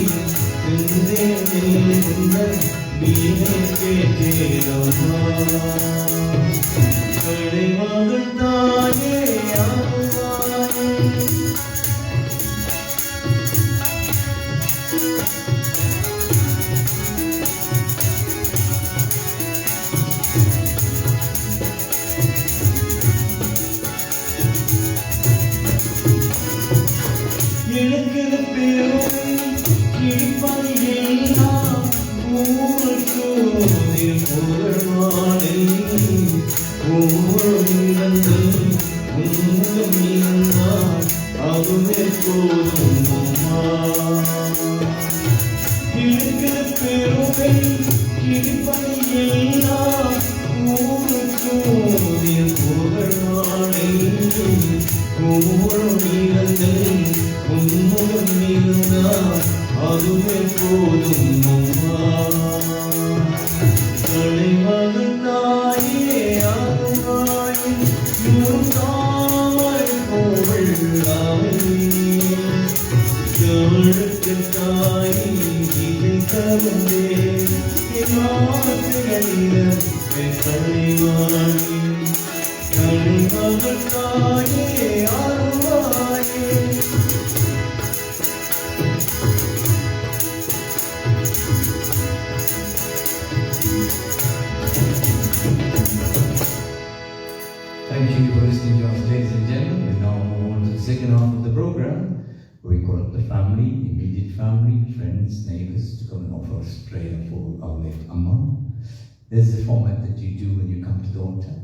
கலைமகத்தாயே ஆவாயே எனக்கு பெருமை கிழிப்பதையெல்லாம் ஊருக்கு புகழ்வானை ஊழந்து உங்கள் இருந்தால் அதுவே போதும் அம்மா எனக்கு பெருமை கிழிப்பதையெல்லாம் ஊருக்கு புகழ்வானை ஊழிருந்து உன்முகம் இருந்தால் அதுவே போதும் அம்மா தலைமகத்தாயே அருள்வாயே தாய் கோவிலாயே கவழுக்கு தாய் இதை கருந்தே மாசுகளிடம் தலைவாயே தலைமகத்தாயே அருள்வாயே Thank you for listening to us, ladies and gentlemen. We now move on to the second half of the program. We call up the family, immediate family, friends, neighbors to come and offer us prayer for our late Amma. There's a format that you do when you come to the altar.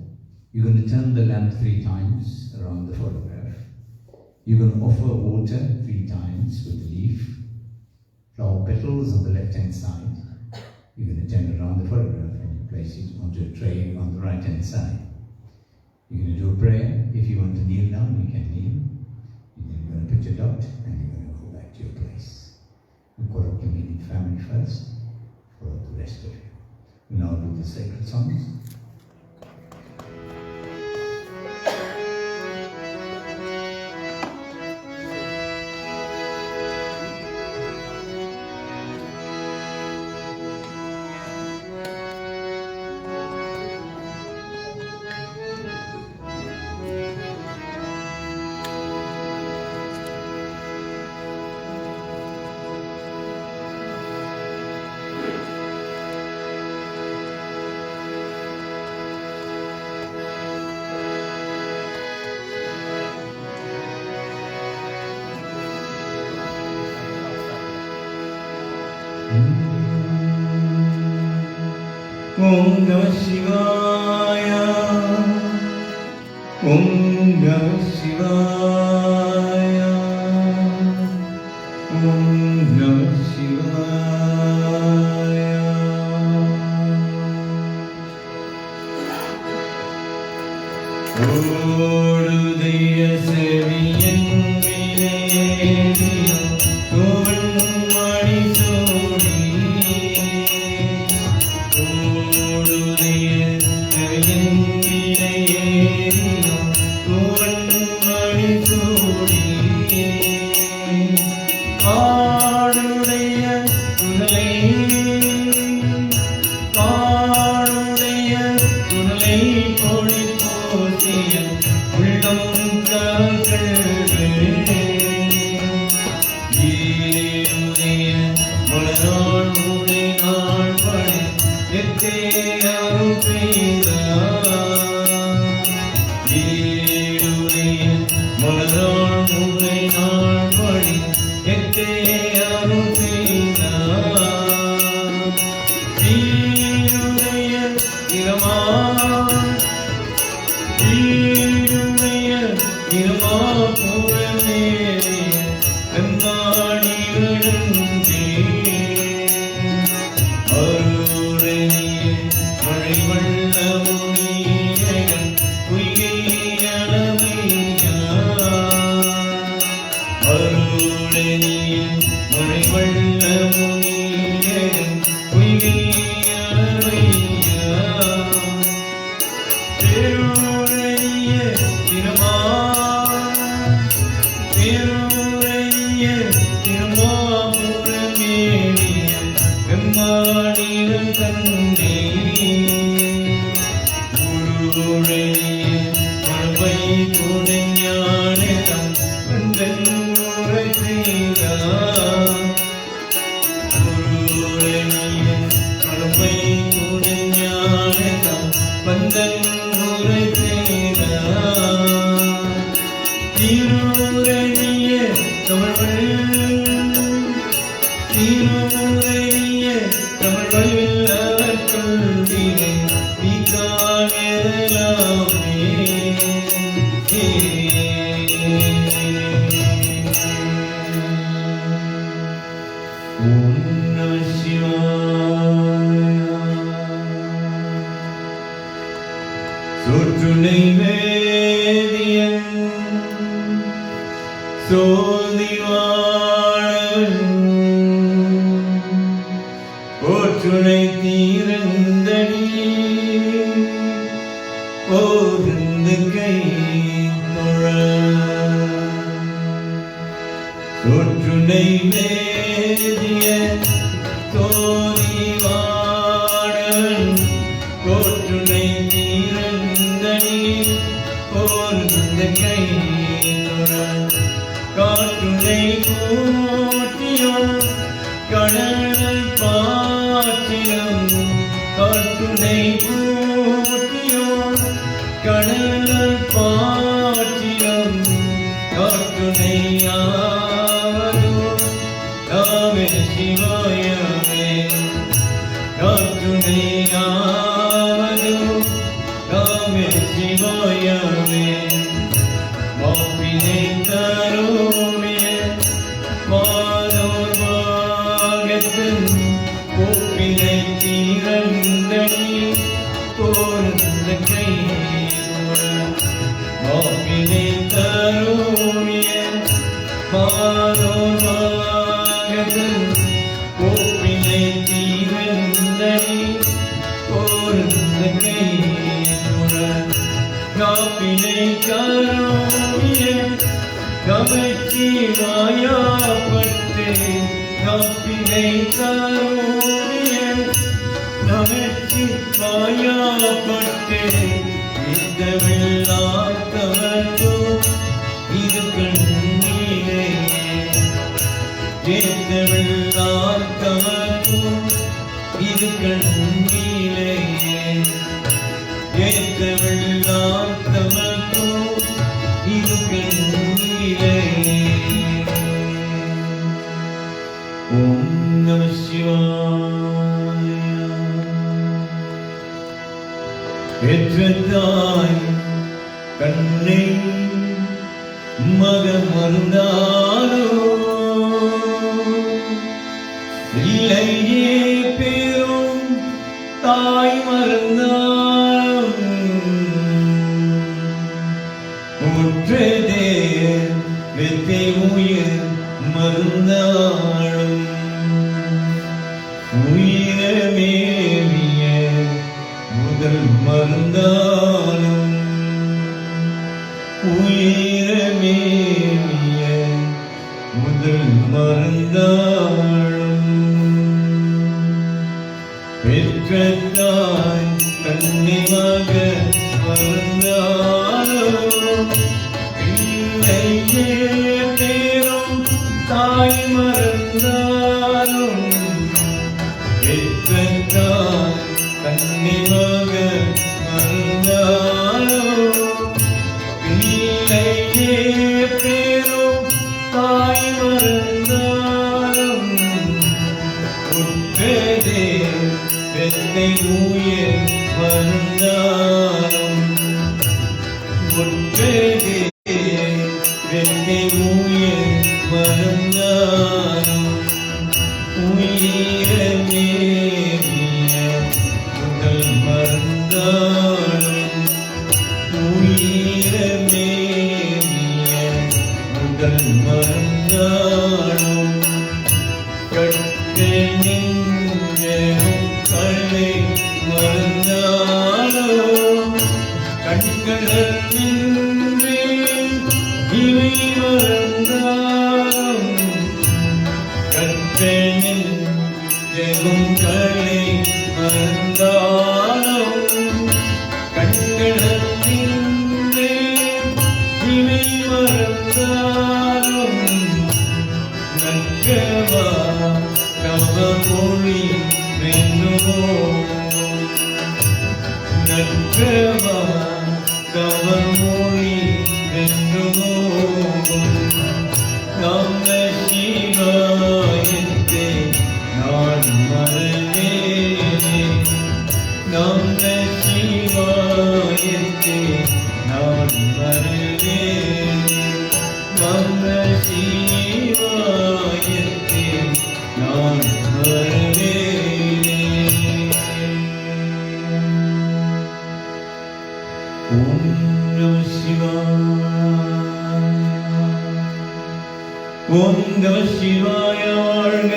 You're going to turn the lamp 3 times around the photograph. You can offer water 3 times with the leaf, flower petals on the left-hand side. You're going to turn around the photograph and you place it onto a tray on the right-hand side. You're going to do a prayer. If you want to kneel down, you can kneel. You're going to put your dot and you're going to go back to your place. You call up your immediate family first, follow the rest of you. We now do the sacred songs. Om Namah Shivaya. Om Namah Shivaya. Om Namah Shivaya. ஓடுதைய செவியன் வினையேறிய கோவன்மணி சோடி. ஓடுதைய செவியன் வினையேறிய கோவன்மணி சோடி. ஆடுடைய குழலை பாடுடைய குழலை பொழி போசிய உள்ளம் கல்களே. ஈருடைய மலராள் உடை நாள் படை எத்தேயாரும் பெய்தார். ஈருடைய மலராள் உடை நாள் படை எத்தேயாரும் பெய்தார். ஈருடைய இரமான் ஈருடைய இரமாபுரமேறிய எம்மாடிகளே. அருளனிய மழை வள்ளமுனியகன் பொய்கை அளவையா. அருளனிய மழை வள்ளமுனியகன் பொய்கை அளவையா. பேருடைய திருமால் பேருடைய திருமாபுரமேறிய எம்மாடிகள் தந்தே. குருடைய மழை கொடுஞானம் வந்தன் முறை செய்தார். குருடைய மழை கொடுஞானம் வந்தன் முறை செய்தார். திருவுரணிய தமிழ்வழியில் அவர் கொள்வினை நீக்காயலாமே. ஓம் நமः சிவாய. சொற்றுனை வேதியன் சோதிவாழவன் போற்றுனை தீரந்தனி போர்ந்து கை தொழ. சொற்றுனை வேதிய சோதிவாழவன் போற்றுனை தீரந்தனி போர்ந்து கை தொழ. காற்றுனை கூட்டியும் கடல் பாற்றியும் காற்றுனை கூட்டியும் கடல் பாற்றியும் காற்றுனை ஆவரும் நாமே சிவாயமே. காற்றுனை ஆவரும் நாமே சிவாயமே. மாப்பினை தரோமிய மாதோர் பாகத்தின் கோப்பினை தீரந்தனி கோர்ந்த கை மாப்பினை தரோமிய மாதோர் பாகத்தின் கோப்பினை தீரந்தனி கோர்ந்த கை காப்பினை கரோமிய கவச்சி மாயாப்பட்டு காப்பினை கரோமிய கவச்சி மாயாப்பட்டு இந்த வெள்ளாத்தவர்க்கோ இது கண்ணீரே இந்த வெள்ளாத்தவர்க்கோ இது கண்ணீரே ஏத்த வெள்ளாத்தவர்க்கோ இது கண்ணீரே. ஓம் நம சிவாய. பெற்ற தாய் கண்ணை மகன் மருந்தாரோ இல்லையே பேரும் தாய் மருந்தாரும் முற்றதே வெத்தை உயிர் மருந்தாளும் உயிரமேவிய முதல் மருந்தாளும் உயிரமேவிய முதல் மருந்தாளும் பெற்ற தாய் கன்னிமக மருந்தாளும் இல்லையே பேரும் தாய் மருந்தாளும் பெற்ற தாய் கன்னிமக மருந்தாளும் இல்லையே பேரும் தாய் மருந்தாளும் உற்றதே வெத்தை உயிர் மருந்தாளும் உற்றதே வெத்தை உயிர் மருந்தாளும் உயிரமேவிய முதல் மருந்தாளும் உயிரமேவிய முதல் மருந்தாளும் கட்டெனின் கலை மருந்தாளும் கண்களர் நின்றே இவை மருந்தாளும் கட்டெனின் கலை மருந்தாளும் கண்களர் நின்றே இவை மருந்தாளும் நற்றவா கவமொழி வெண்ணுமோ நற்றவா கவமொழி வெண்ணுமோ நம சிவாயத்தே நான் மறவேனே நம சிவாயத்தே நான் மறவேனே நம சிவாயத்தே நான் மறவேனே. ஓம் நம சிவாய. ஓம் நம சிவாய வாழ்க.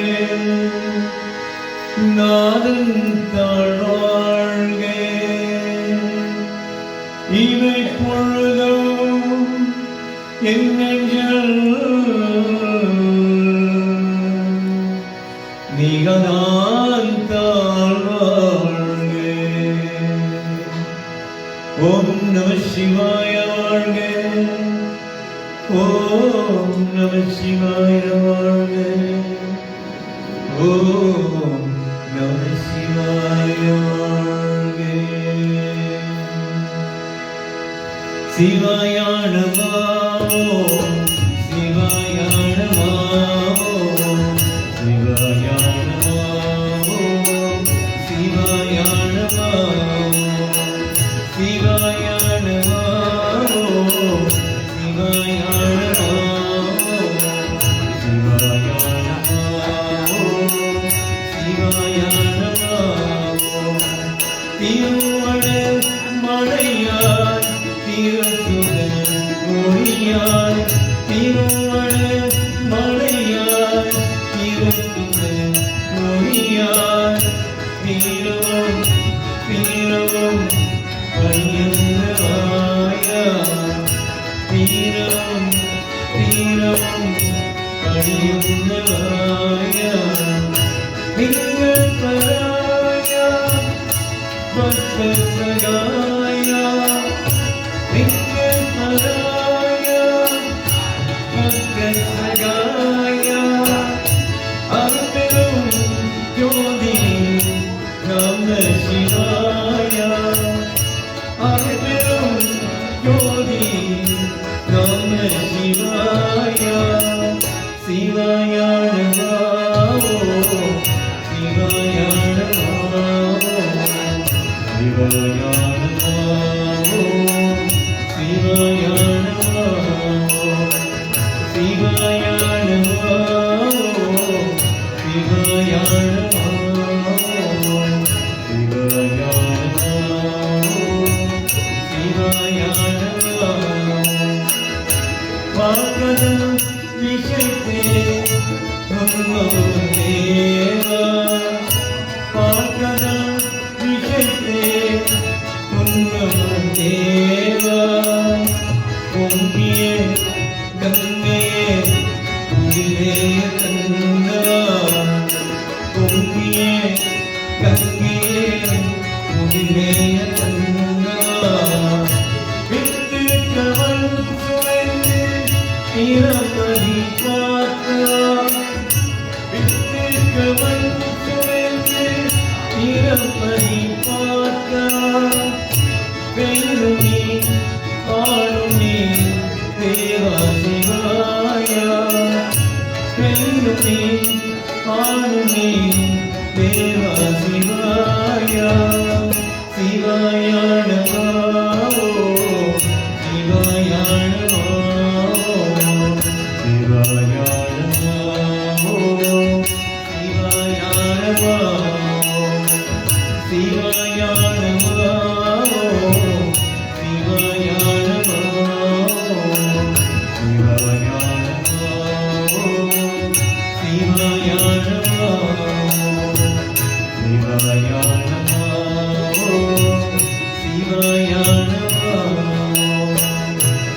நாதன் தாழ்வாழ்க. இவை பொழுதும் என் நெஞ்சில் மிகதான் தாழ்வாழ்க. ஓம் நம சிவாய வாழ்க. ஓம் நம சிவாய வாழ்க. ஓம் நம சிவாய வாழ்க. சிவாய நமோ சிவாய நமோ சிவாய நமோ சிவாய நமோ சிவாய நமோ சிவாய நமோ திருமண மழையாய் திருசுதன் மொழியாய் திருமண மழையாய் திருசுதன் மொழியாய் வீரவும் வீரவும் பணியுங்கவாயா வீரவும் வீரவும் பணியுங்கவாயா நீங்கள் பராயா பக்த சகாயா நீங்கள் பராயா பக்த சகாயா அருள்பெரும் ஜோதி நம சிவாயா அருள்பெரும் ஜோதி நம சிவாயா சிவாயா நமோ சிவாயா நமோ சிவாயா நமோ சிவாயா நமோ சிவாயா நமோ சிவாயா நமோ சிவாயா நமோ சிவாயா நமோ வாகனம் விஷயத்தே துன்பமும் தேவா வாகனம் விஷயத்தே துன்பமும் தேவா பொங்கிய கங்கையே உயிரே கங்கா பொங்கிய கங்கையே உயிரே கங்கா விட்டு கவல் சுவைந்து இரமதி பார்த்தா விட்டு கவல் சுவைந்து இரமதி பார்த்தா பெருமி ஆளுமி தேவா சிவாயா பெருமி ஆளுமி தேவா சிவாயா சிவாயா நமோ சிவாயா நமோ சிவாயா நமோ சிவாயா நமோ சிவாயா நமோ சிவாயா நமோ சிவாயா நமோ சிவாயா நமோ சிவாயா நமோ சிவாயா நமோ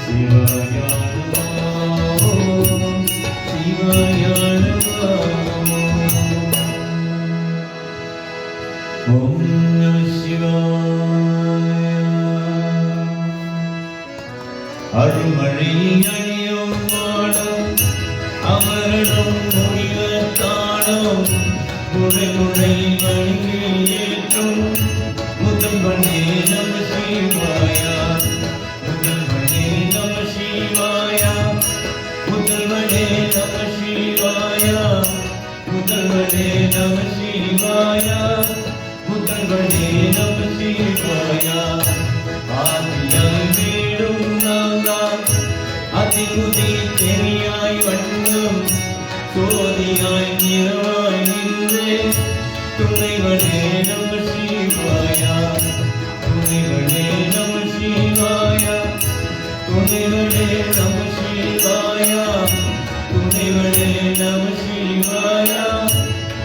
சிவாயா நமோ சிவாயா நமோ ஓம் நம சிவாய அருள்மழையையும் வாடும் அமரனும் முனிவத்தாடும் குறைமுறை மணியில் ஏற்றும் முதல்வனே நம சிவாயா முதல்வனே நம சிவாயா முதல்வனே நம சிவாயா முதல்வனே நம சிவாயா முதல்வனே நம சிவாயா ஆதியாய் வீடும் நாங்கள் அதிமுதி தெரியாய் வண்ணம் சோதியாய் நிறவாய் நின்று துணைவனே நம சிவாயா துணைவனே நம சிவாயா துணைவனே நம சிவாயா துணைவனே நம சிவாயா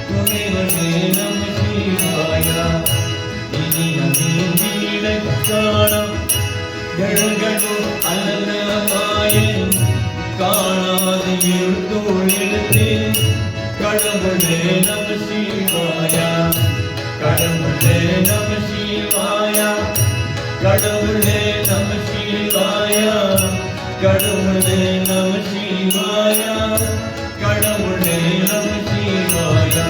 துணைவனே நம சிவாயா இனி நதியில் காணம் ஜழகடும் அலனமாயின் காணாது இருத்தோள் எழுத்து கடவுளே நம சிவாயா கடவுளே நம சிவாயா கடவுளே நம சிவாயா கடவுளே நம சிவாயா கடவுளே நம சிவாயா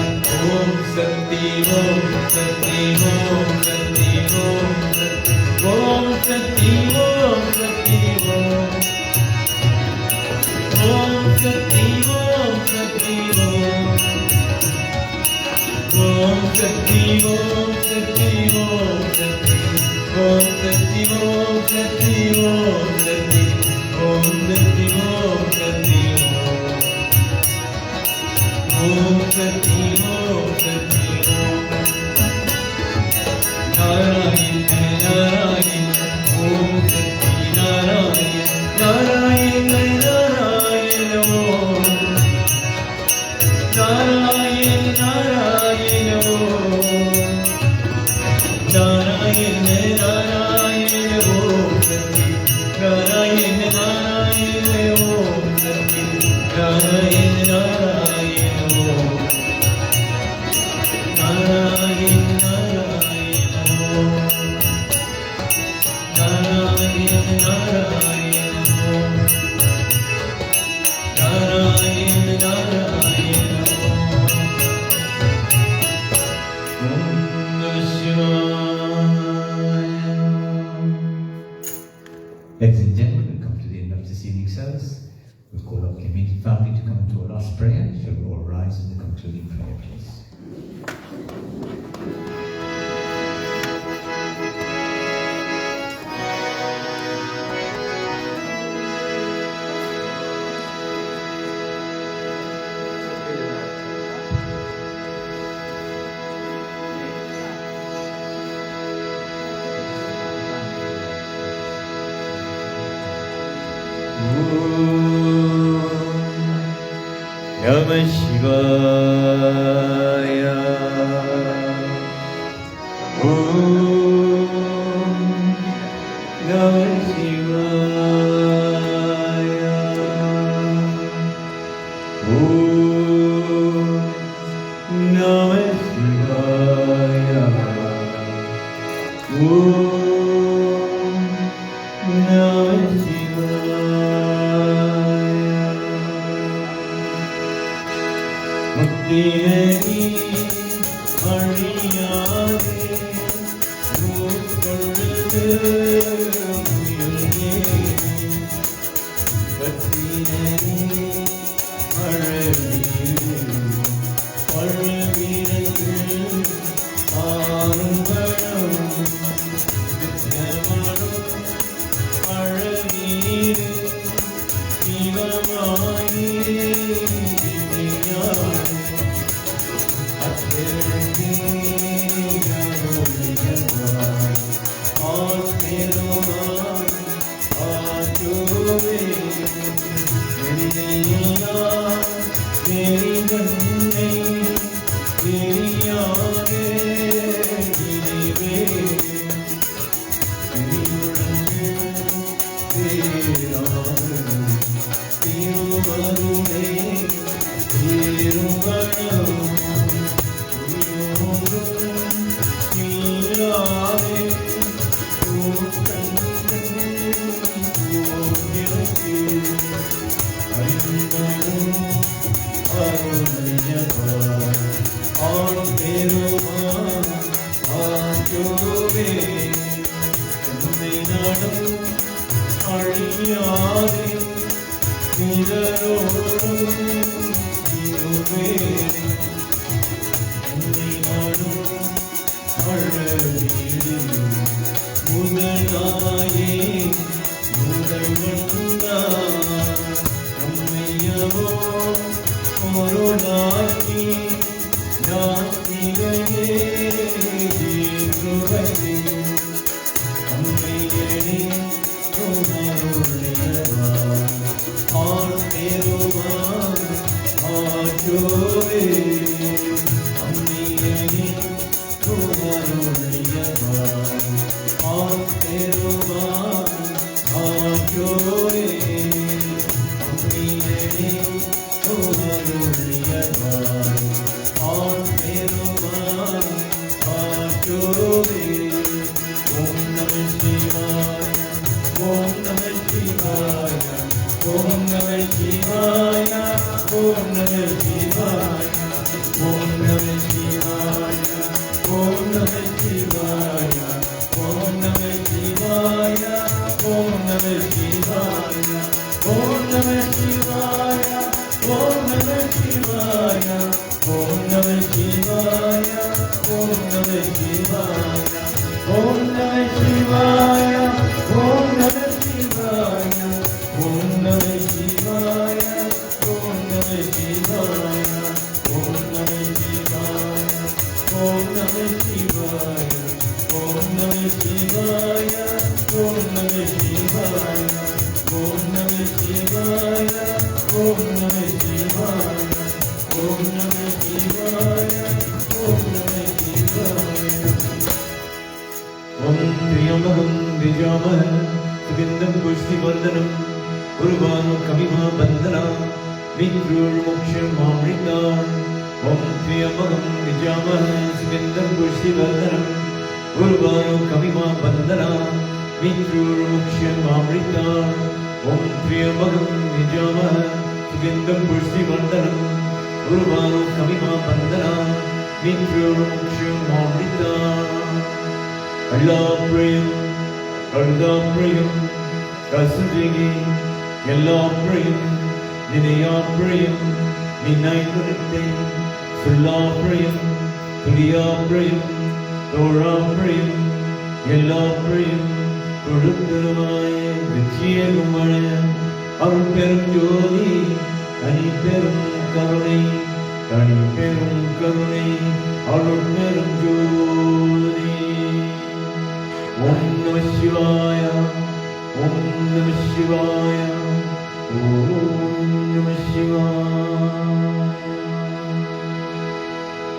ஓம் சக்தி ஓம் சக்தி ஓம் சக்தி ஓம் சக்தி ஓம் சக்தி ஓம் சக்தி ஓம் ஓம் சக்தி ஓம் சக்தி ஓம் ஓம் Shakti Om Shakti Om Shakti Om Shakti Om Shakti Om Shakti Om Shakti Om Shakti Om Shakti Om Shakti Om Namah Shivaya. Namah Shivaya. Namah Shivaya. Namah Shivaya. Mukti Hari Hariyare Mukti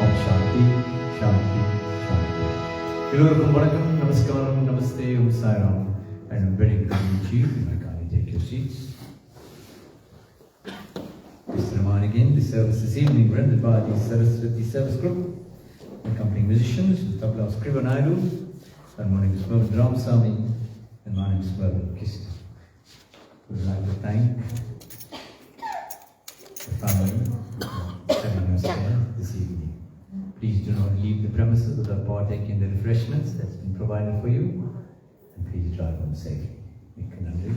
Om Shanti, Shanti, Shanti. Elorukum vanakkam, namaskaram, namaste, Om Sai Ram, and a very good evening to you. You may kindly take your seats. Just to remind again, the service this evening rendered by the Saraswati Service Group, accompanying musicians, Tabla Skriva Naidu, harmonic is Mervyn Ramasamy, and my name is Mervyn Kista. We would like to thank the family for having us here this evening. Please do not leave the premises without partaking in the refreshments that's been provided for you, and please drive home safely. Thank you.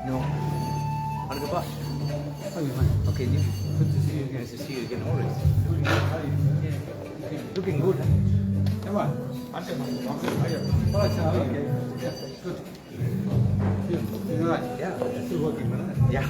No. On the bus. Oh, you want? Okay, good to see you guys. To see you again always. Looking good. Come on. Okay. Good. Yeah, still working, man. Yeah.